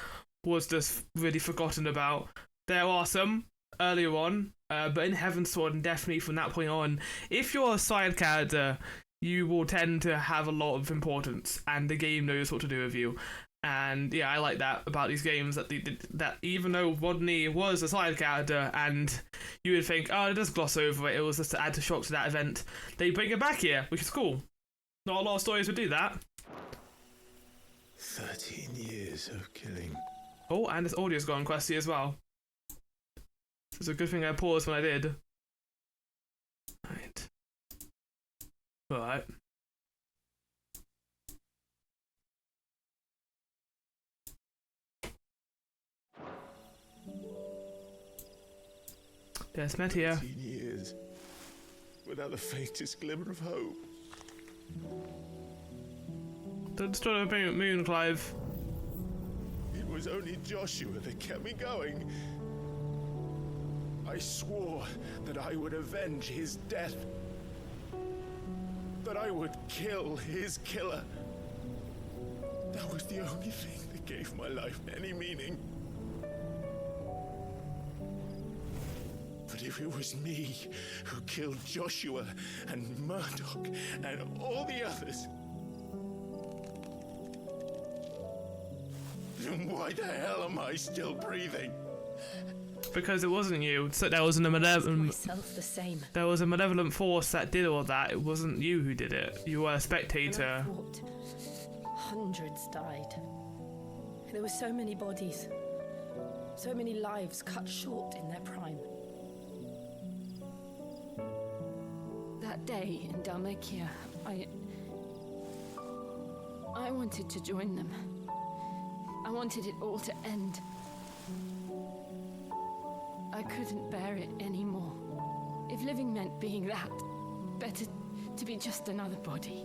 was just really forgotten about. There are some earlier on, but in Heaven's Sword, and definitely from that point on, if you're a side character, you will tend to have a lot of importance, and the game knows what to do with you. And yeah, I like that about these games, that even though Rodney was a side character, and you would think, oh, just gloss over it, it was just to add to shock to that event, they bring it back here, which is cool. Not a lot of stories would do that. 13 years of killing. Oh, and this audio's gone questy as well. It's a good thing I paused when I did. Right. Alright. Yes, met here. 13 years. Without the faintest glimmer of hope. Don't destroy the moon, Clive. It was only Joshua that kept me going. I swore that I would avenge his death. That I would kill his killer. That was the only thing that gave my life any meaning. But if it was me who killed Joshua and Murdoch and all the others, then why the hell am I still breathing? Because it wasn't you. So there was a malevolent. Myself the same. There was a malevolent force that did all that. It wasn't you who did it. You were a spectator. Hundreds died. There were so many bodies, so many lives cut short in their prime. That day in Dalmekia, I wanted to join them. I wanted it all to end. I couldn't bear it anymore. If living meant being that, better to be just another body.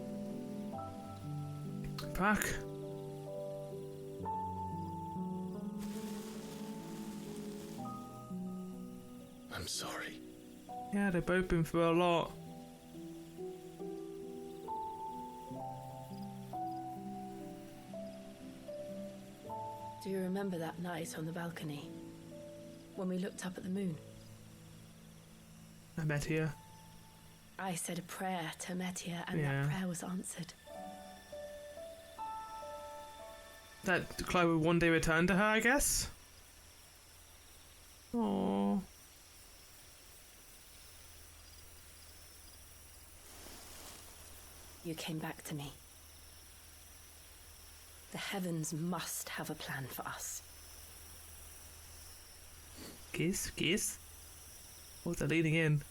Back. I'm sorry. Yeah, they've both been through a lot. Do you remember that night on the balcony? When we looked up at the moon? I met here. I said a prayer to Metia, and Yeah. that prayer was answered. That Clive would one day return to her, I guess? Aww. You came back to me. The heavens must have a plan for us. Kiss, kiss. What's that leading in?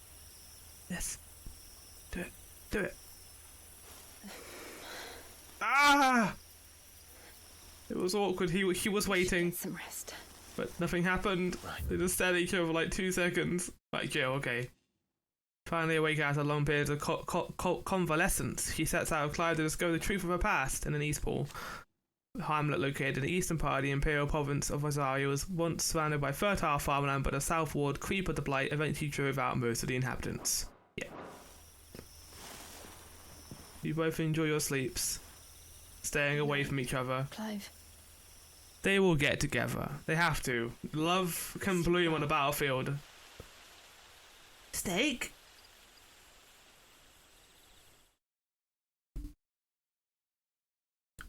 Yes. Do it. Do it. Ah! It was awkward. He was waiting. Get some rest. But nothing happened. They just stared at each other for like 2 seconds. Like, Joe, okay. Finally awake after a long period of convalescence, she sets out of Clive to discover the truth of her past in an Eastpool. The hamlet located in the eastern part of the imperial province of Rosario was once surrounded by fertile farmland, but the southward creep of the blight eventually drove out most of the inhabitants. Yeah. You both enjoy your sleeps, staying away from each other. Clive. They will get together. They have to. Love can bloom on the battlefield. Steak?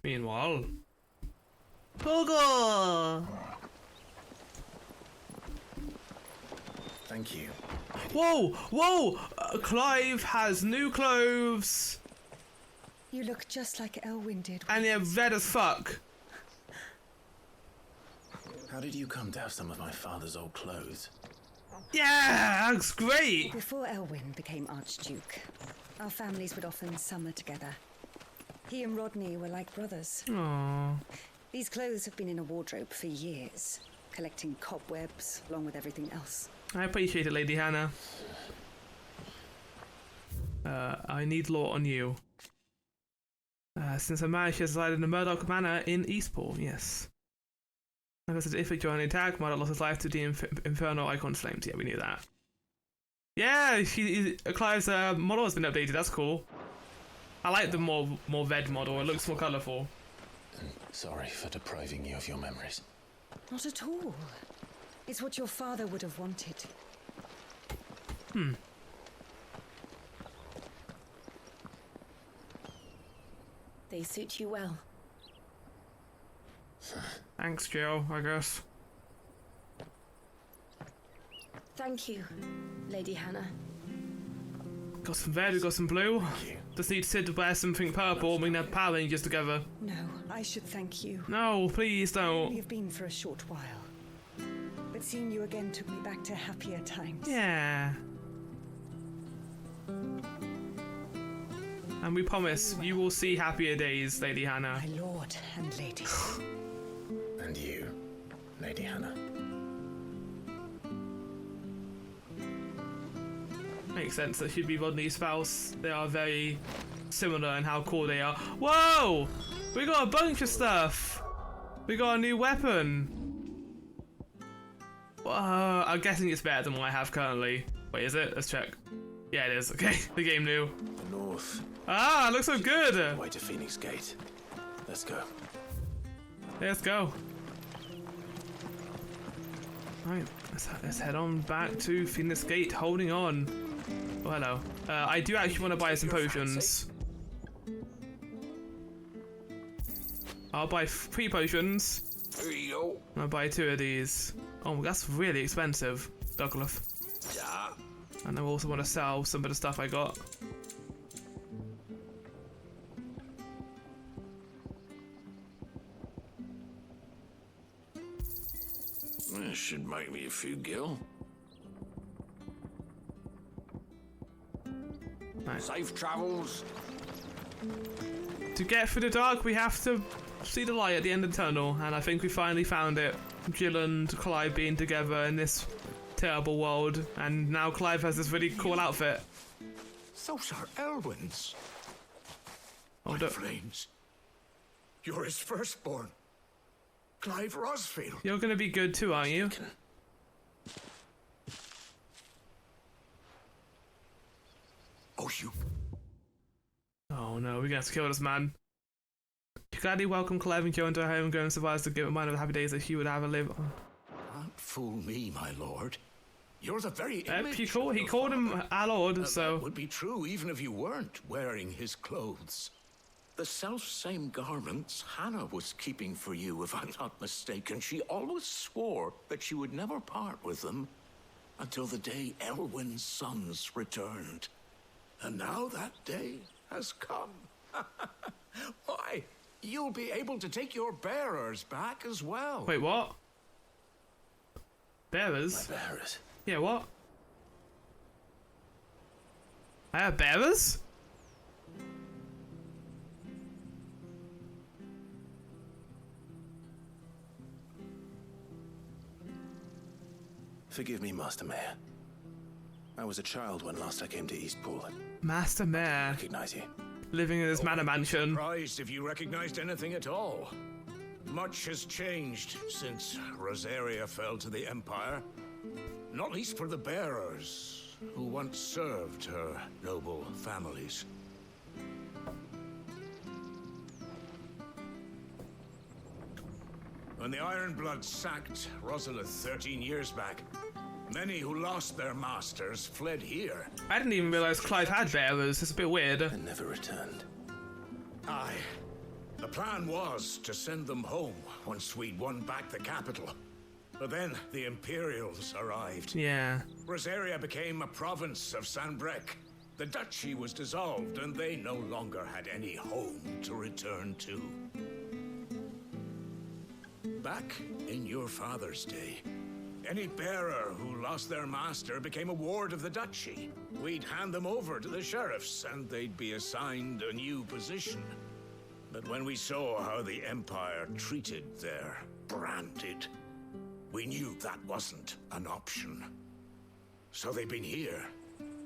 Meanwhile... Pogo! Thank you. Whoa! Whoa! Clive has new clothes! You look just like Elwyn did. And they're red as fuck. How did you come to have some of my father's old clothes? Yeah, that's great! Before Elwyn became Archduke, our families would often summer together. He and Rodney were like brothers. Aww. These clothes have been in a wardrobe for years, collecting cobwebs along with everything else. I appreciate it, Lady Hannah. I need law on you. Since her marriage, she has resided in the Murdoch Manor in Eastport, yes. Like I said, if we join the attack, Murdoch lost his life to the Infernal Icon's flames. Yeah, we knew that. Yeah, Clive's model has been updated, that's cool. I like the more red model, it looks more colourful. Sorry for depriving you of your memories. Not at all. It's what your father would have wanted. They suit you well. Thanks, Jill, I guess. Thank you, Lady Hannah. Got some red, we got some blue. Just need Sid to wear something purple and we can have Power Rangers together. No, I should thank you. No, please don't. You've been for a short while. But seeing you again took me back to happier times. Yeah. And we promise you will see happier days, Lady Hannah. My lord and lady. And you, Lady Hannah. Makes sense that she'd be Rodney's spouse. They are very similar in how cool they are. Whoa! We got a bunch of stuff! We got a new weapon! I'm guessing it's better than what I have currently. Wait, is it? Let's check. Yeah, it is. Okay, the game knew. The north. Ah, it looks so good! Way to Phoenix Gate. Let's go. Let's go. Right, let's head on back to Phoenix Gate, holding on. Oh, hello. I do actually want to buy some potions. I'll buy 3 potions. Here you go. I'll buy 2 of these. Oh, that's really expensive, Douglas. Yeah. And I also want to sell some of the stuff I got. This should make me a few gil. Right. Safe travels. To get through the dark, we have to see the light at the end of the tunnel, and I think we finally found it. Jill and Clive being together in this terrible world, and now Clive has this really cool outfit. Those are Elwyn's. Oh, My flames. You're his firstborn. Clive Rosfield. You're gonna be good too, aren't you? Oh, you. Oh no, we're gonna have to kill this man. She gladly welcomed Clive and Jill into her home, going so far as to give a mind of the happy days that she would have a live. Don't fool me, my lord. You're the very image. He called him our lord, so. That would be true even if you weren't wearing his clothes. The self-same garments Hannah was keeping for you, if I'm not mistaken. She always swore that she would never part with them until the day Elwyn's sons returned. And now that day has come. Why, you'll be able to take your bearers back as well. Wait, what? Bearers? My bearers? Yeah, what? I have bearers? Forgive me, Master Mayor. I was a child when last I came to Eastpool. Master Mayor. Recognize you. Living in this manor mansion. Surprised if you recognized anything at all. Much has changed since Rosaria fell to the Empire. Not least for the bearers, who once served her noble families. When the Ironbloods sacked Rosalith 13 years back, many who lost their masters fled here. I didn't even realize Clive had bearers. It's a bit weird. And never returned. Aye. The plan was to send them home once we'd won back the capital. But then the Imperials arrived. Yeah. Rosaria became a province of Sanbrec. The duchy was dissolved, and they no longer had any home to return to. Back in your father's day, any bearer who lost their master became a ward of the duchy. We'd hand them over to the sheriffs, and they'd be assigned a new position. But when we saw how the Empire treated their branded, we knew that wasn't an option. So they've been here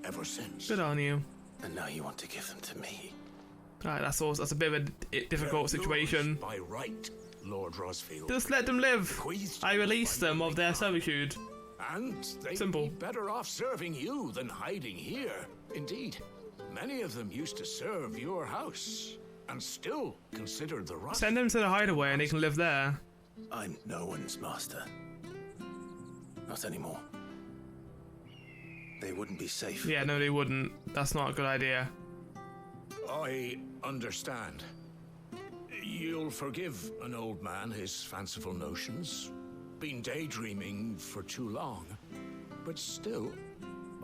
ever since. Good on you. And now you want to give them to me? Alright, that's a bit of a difficult situation. By right, Lord Rosfield. Just let them live. I release them of their servitude. And they'd Simple. be better off serving you than hiding here. Indeed, many of them used to serve your house and still considered the right. Send them to the hideaway and they can live there. I'm no one's master. Not anymore. They wouldn't be safe. Yeah, no, they wouldn't. That's not a good idea. I understand. You'll forgive an old man his fanciful notions. Been daydreaming for too long. But still,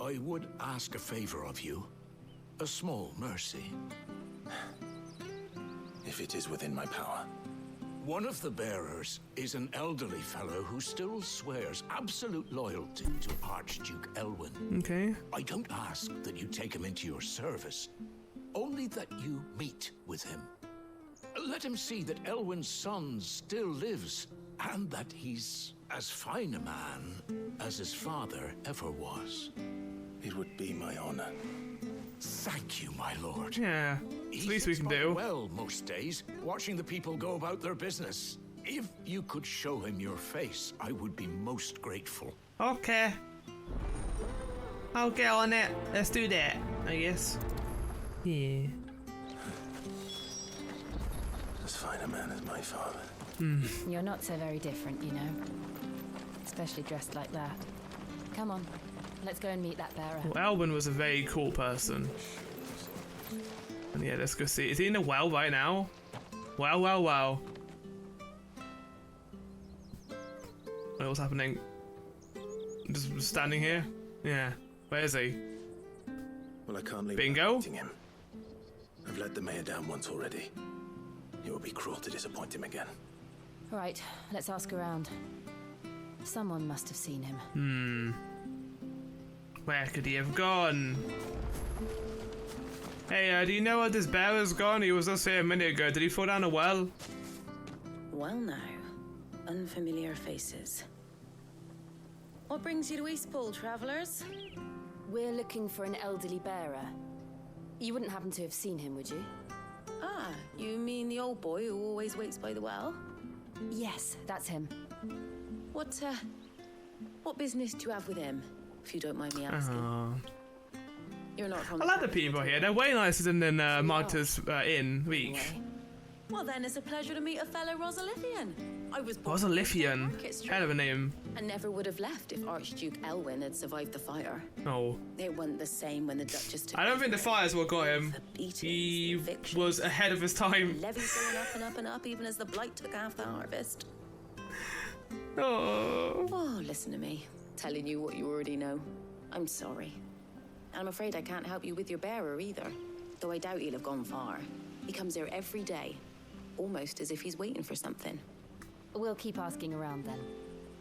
I would ask a favor of you. A small mercy. If it is within my power. One of the bearers is an elderly fellow who still swears absolute loyalty to Archduke Elwyn. Okay. I don't ask that you take him into your service, only that you meet with him. Let him see that Elwyn's son still lives, and that he's as fine a man as his father ever was. It would be my honor. Thank you, my lord. Yeah, it's the least we can do. Well, most days, watching the people go about their business. If you could show him your face, I would be most grateful. Okay. I'll get on it. Let's do that, I guess. Yeah. As fine a man as my father. You're not so very different, you know. Especially dressed like that. Come on, let's go and meet that bearer. Well, Elwyn was a very cool person. And yeah, let's go see. Is he in a well right now? Wow, wow, wow. Wait, what's happening? Just standing here? Yeah. Where is he? Well, I can't leave Bingo? him. I've let the mayor down once already. It would be cruel to disappoint him again. Right, let's ask around. Someone must have seen him. Where could he have gone? Hey, do you know where this bearer's gone? He was just here a minute ago. Did he fall down a well? Well now, unfamiliar faces. What brings you to Eastpool, travellers? We're looking for an elderly bearer. You wouldn't happen to have seen him, would you? Ah, you mean the old boy who always waits by the well? Yes, that's him. What business do you have with him, if you don't mind me asking? You're not from I like the people here. They're way nicer than Marta's Inn week. Well then, it's a pleasure to meet a fellow Rosalithian. I was born Rosalithian. Hell of a name. and never would have left if Archduke Elwyn had survived the fire. Oh. It wasn't the same when the Duchess took I don't think the fires will got him. He was ahead of his time. levies going up and up and up, even as the blight took half the harvest. Oh. Oh, listen to me, telling you what you already know. I'm sorry. I'm afraid I can't help you with your bearer either, though I doubt he'll have gone far. He comes here every day, almost as if he's waiting for something. We'll keep asking around then.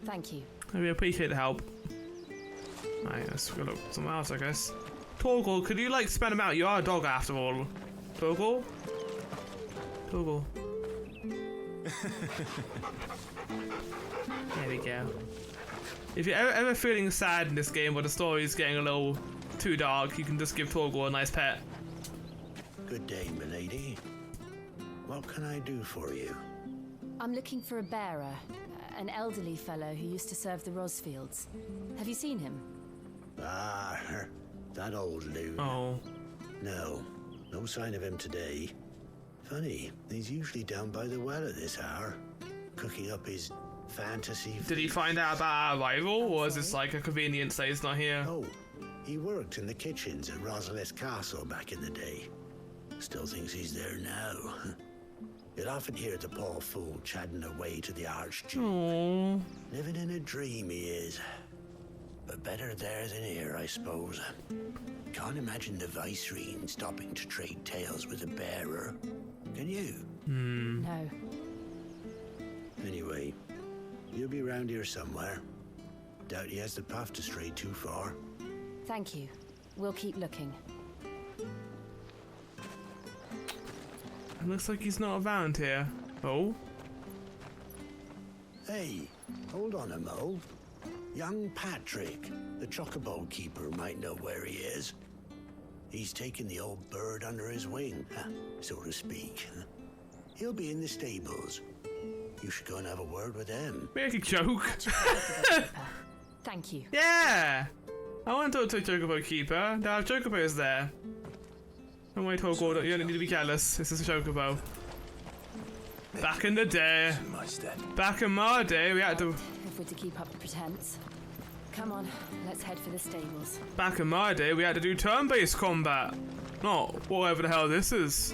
Thank you. We appreciate the help. Alright, let's go look somewhere else, I guess. Torgal, could you like spend him out? You are a dog after all. Torgal? Torgal. There we go. If you're ever feeling sad in this game where the story's getting a little too dark, you can just give Torgal a nice pet. Good day, milady. What can I do for you? I'm looking for a bearer, an elderly fellow who used to serve the Rosfields. Have you seen him? Ah, that old loon. Oh. No sign of him today. Funny, he's usually down by the well at this hour, cooking up his fantasy. Did he find out about our arrival, or is this like a convenience that he's not here? Oh, he worked in the kitchens at Rosalith Castle back in the day. Still thinks he's there now. You'll often hear the poor fool chatting away to the Archduke. Aww. Living in a dream he is. But better there than here, I suppose. Can't imagine the Viceroy stopping to trade tales with a bearer. Can you? No. Anyway, you'll be round here somewhere. Doubt he has the path to stray too far. Thank you. We'll keep looking. It looks like he's not around here. Oh? Hey, hold on a mo. Young Patrick, the chocobo keeper, might know where he is. He's taken the old bird under his wing, so to speak. He'll be in the stables. You should go and have a word with him. Make a joke. Thank you. Yeah! I want to talk to a chocobo keeper. There are chocobos there. Don't wait, Hogwarts. You don't need to be careless. This is a chocobo. Back in the day. Back in my day, we had to... If we're to keep up the pretense. Come on, let's head for the stables. Back in my day, we had to do turn-based combat. Not whatever the hell this is.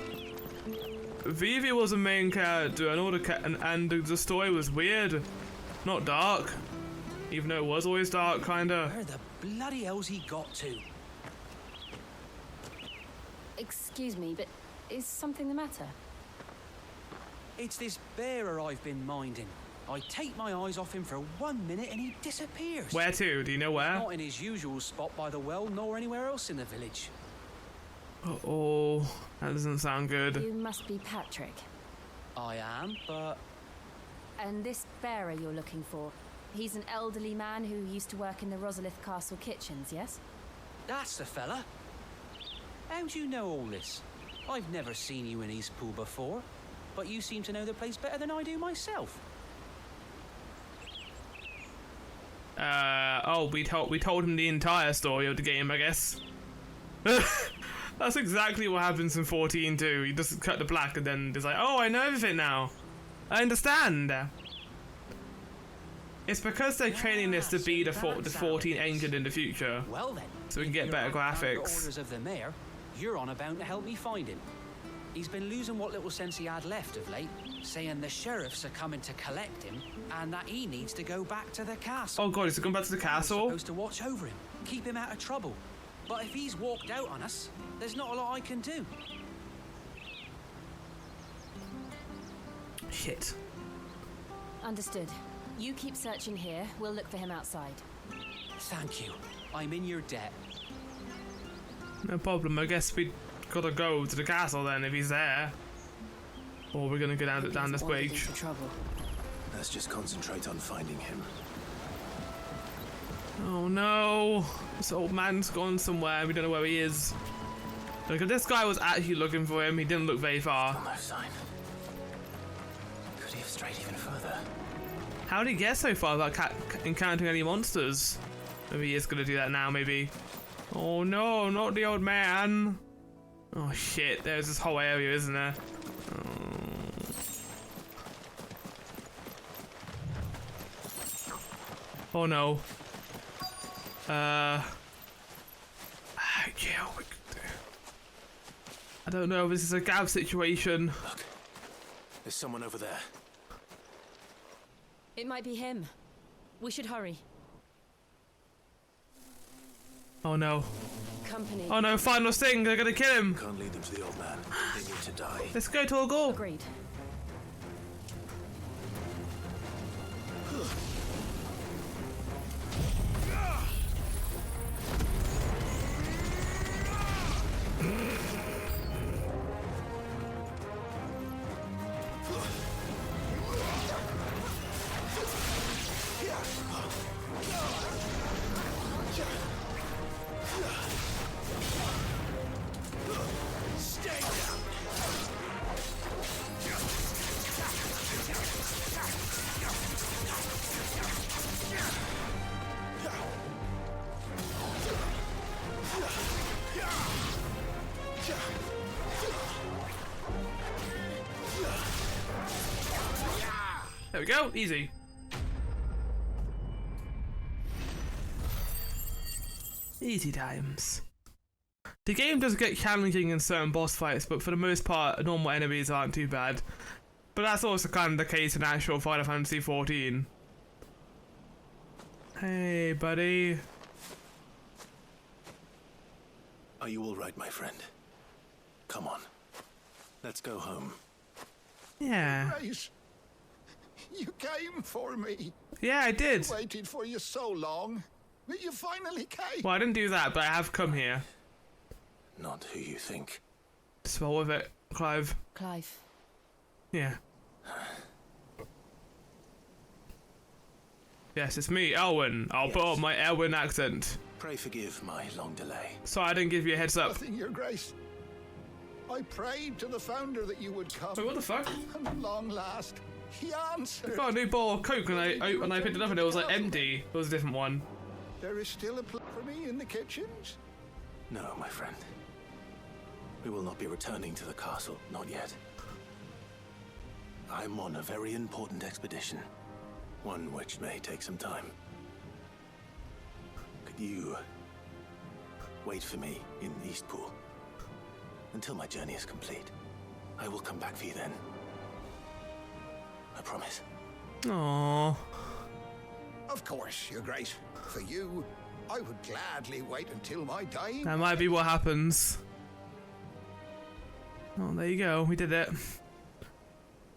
Vivi was the main character, and all the the story was weird, not dark. Even though it was always dark, kinda. Where the bloody hell's he got to? Excuse me, but is something the matter? It's this bearer I've been minding. I take my eyes off him for 1 minute and he disappears. Where to? Do you know where? Not in his usual spot by the well, nor anywhere else in the village. Uh-oh, that doesn't sound good. You must be Patrick. I am, but... And this bearer you're looking for, he's an elderly man who used to work in the Rosalith Castle kitchens, yes? That's the fella. How do you know all this? I've never seen you in Eastpool before, but you seem to know the place better than I do myself. We told him the entire story of the game, I guess. That's exactly what happens in 14 too. He just cut the black and then he's like, oh, I know everything now. I understand. It's because they're training this to be the 14 engine in the future. Well then, so we can get better graphics. Orders of the mayor, you're on about to help me find him. He's been losing what little sense he had left of late, saying the sheriffs are coming to collect him and that he needs to go back to the castle. Oh god, he's going back to the castle? I'm supposed to watch over him, keep him out of trouble. But if he's walked out on us, there's not a lot I can do. Shit. Understood. You keep searching here, we'll look for him outside. Thank you. I'm in your debt. No problem, I guess we gotta go to the castle then if he's there. Or we're gonna go down this bridge. Let's just concentrate on finding him. Oh no! This old man's gone somewhere, we don't know where he is. Look, if this guy was actually looking for him, he didn't look very far. No sign. Could he have strayed even further? How did he get so far without encountering any monsters? Maybe he is gonna do that now, maybe. Oh no, not the old man! Oh shit, there's this whole area, isn't there? Oh no. Yeah, I don't know, this is a Gav situation. Look, there's someone over there. It might be him. We should hurry. Oh no. Company. Oh no, final thing, they're gonna kill him. Can't lead them to the old man. They need to die. Let's go, Torgal. Agreed. There we go, easy. Easy times. The game does get challenging in certain boss fights, but for the most part, normal enemies aren't too bad. But that's also kind of the case in actual Final Fantasy XIV. Hey, buddy. Are you all right, my friend? Come on. Let's go home. Yeah. Grace, you came for me. Yeah, I did. I waited for you so long. You finally came. Well, I didn't do that, but I have come here. Not who you think. Just roll with it, Clive. Clive. Yeah. Yes, it's me, Elwyn. I'll put on my Elwyn accent. Pray forgive my long delay. Sorry I didn't give you a heads up. Nothing, Your Grace. I prayed to the founder that you would come. Wait, what the fuck? And at long last, he answered. I got a new bottle of Coke and I picked it up and it was like empty. It was a different one. There is still a place for me in the kitchens? No, my friend. We will not be returning to the castle, not yet. I'm on a very important expedition. One which may take some time. Could you wait for me in Eastpool until my journey is complete? I will come back for you then. I promise. Aww. Of course, Your Grace. For you, I would gladly wait until my dying. That might be what happens. Oh, there you go. We did it.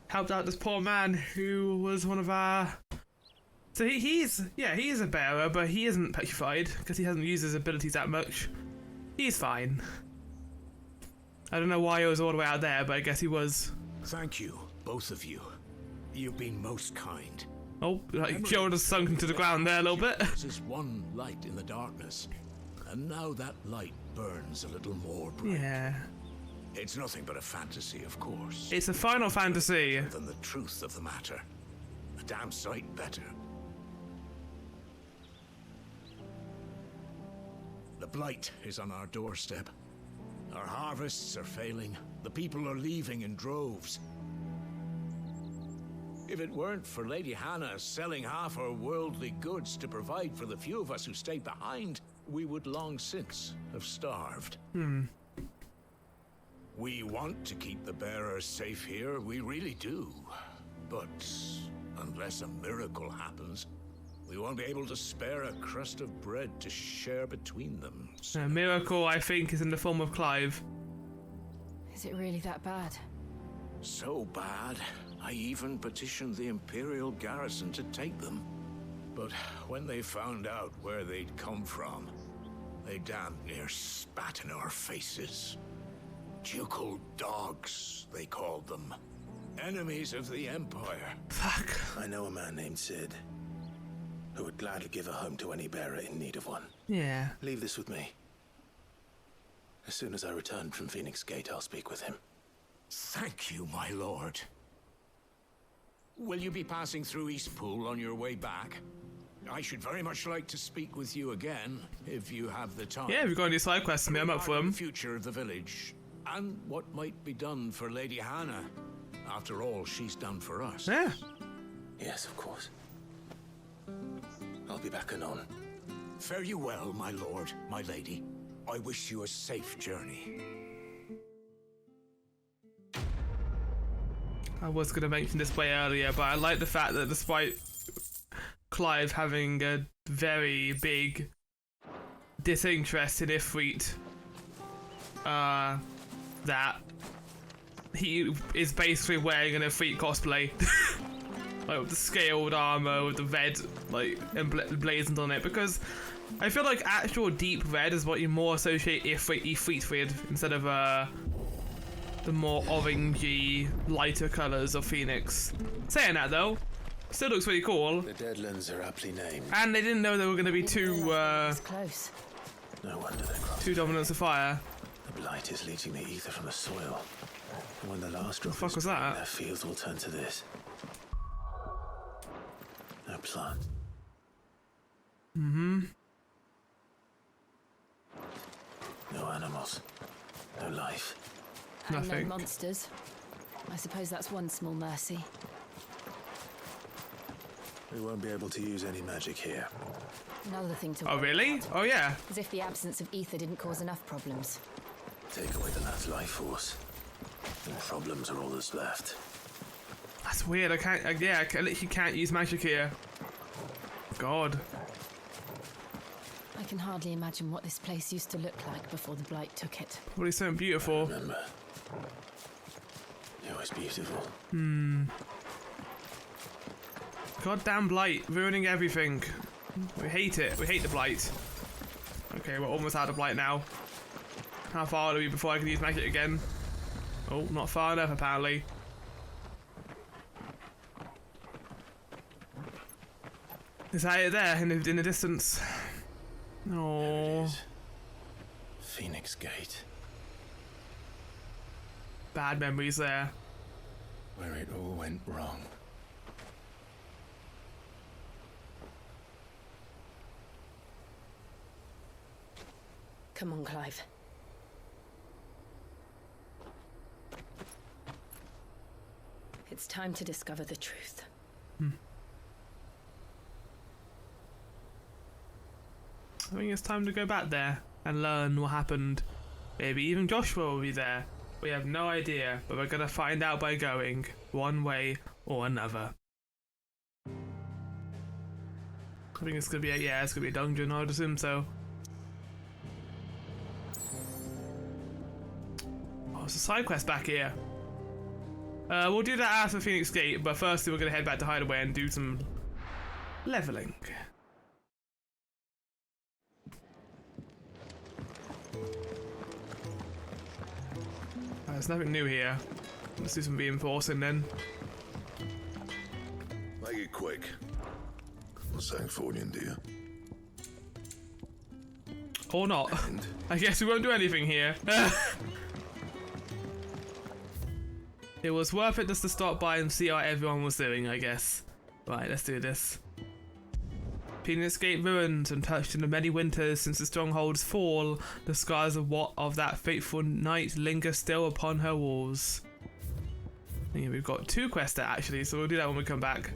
Helped out this poor man who was one of our... So he's a bearer, but he isn't petrified because he hasn't used his abilities that much. He's fine. I don't know why he was all the way out there, but I guess he was. Thank you, both of you. You've been most kind. Oh, like Yoda's sunk into the ground there a little bit. There's one light in the darkness, and now that light burns a little more bright. Yeah. It's nothing but a fantasy, of course. It's a Final Fantasy. Than the truth of the matter. A damn sight better. The blight is on our doorstep. Our harvests are failing. The people are leaving in droves. If it weren't for Lady Hannah selling half her worldly goods to provide for the few of us who stayed behind, we would long since have starved. We want to keep the bearers safe here, we really do. But unless a miracle happens, we won't be able to spare a crust of bread to share between them. A miracle, I think, is in the form of Clive. Is it really that bad? So bad, I even petitioned the Imperial garrison to take them. But when they found out where they'd come from, they damn near spat in our faces. Ducal dogs, they called them. Enemies of the Empire. Fuck. I know a man named Sid, who would gladly give a home to any bearer in need of one. Yeah. Leave this with me. As soon as I return from Phoenix Gate, I'll speak with him. Thank you, my lord. Will you be passing through Eastpool on your way back? I should very much like to speak with you again, if you have the time. Yeah, if you've got any side quests, I'm up for them. The future of the village, and what might be done for Lady Hannah. After all, she's done for us. Yeah. Yes, of course. I'll be back anon. Fare you well, my lord, my lady. I wish you a safe journey. I was going to mention this way earlier, but I like the fact that despite Clive having a very big disinterest in Ifrit, that he is basically wearing an Ifrit cosplay. Like with the scaled armor, with the red like emblazoned on it, because I feel like actual deep red is what you more associate Ifrit with, instead of the more orangey, lighter colours of Phoenix. Saying that though, still looks pretty cool. The Deadlands are aptly named. And they didn't know there were going to be two close. No wonder they're crossing. Two dominants of fire. The blight is leaching the ether from the soil. And when the last drop fuck was that? Their fields will turn to this. No plant. Mm-hmm. No animals. No life. And Nothing. no monsters. I suppose that's one small mercy. We won't be able to use any magic here. Another thing to Oh really? Oh yeah. As if the absence of ether didn't cause enough problems. Take away the lad's life force, and problems are all that's left. That's weird. I can't. Yeah, I literally can't use magic here. God. I can hardly imagine what this place used to look like before the Blight took it. Probably something beautiful. Remember, it was beautiful. Goddamn Blight, ruining everything. We hate it. We hate the Blight. Okay, we're almost out of Blight now. How far are we before I can use magic again? Oh, not far enough apparently. Is that it there in the distance? Oh. Phoenix Gate. Bad memories there. Where it all went wrong. Come on, Clive. It's time to discover the truth. I think it's time to go back there and learn what happened. Maybe even Joshua will be there. We have no idea, but we're gonna find out by going one way or another. I think it's gonna be it's gonna be a dungeon, I'd assume so. Oh, it's a side quest back here. We'll do that after Phoenix Gate, but firstly we're gonna head back to Hideaway and do some leveling. There's nothing new here. Let's do some reinforcing then. Make it quick. Not saying Fornian, do you? Or not. I guess we won't do anything here. It was worth it just to stop by and see how everyone was doing, I guess. Right, let's do this. Phoenix Gate ruined and touched in the many winters since the stronghold's fall, the scars of that fateful night linger still upon her walls. I think we've got 2 quests there actually, so we'll do that when we come back.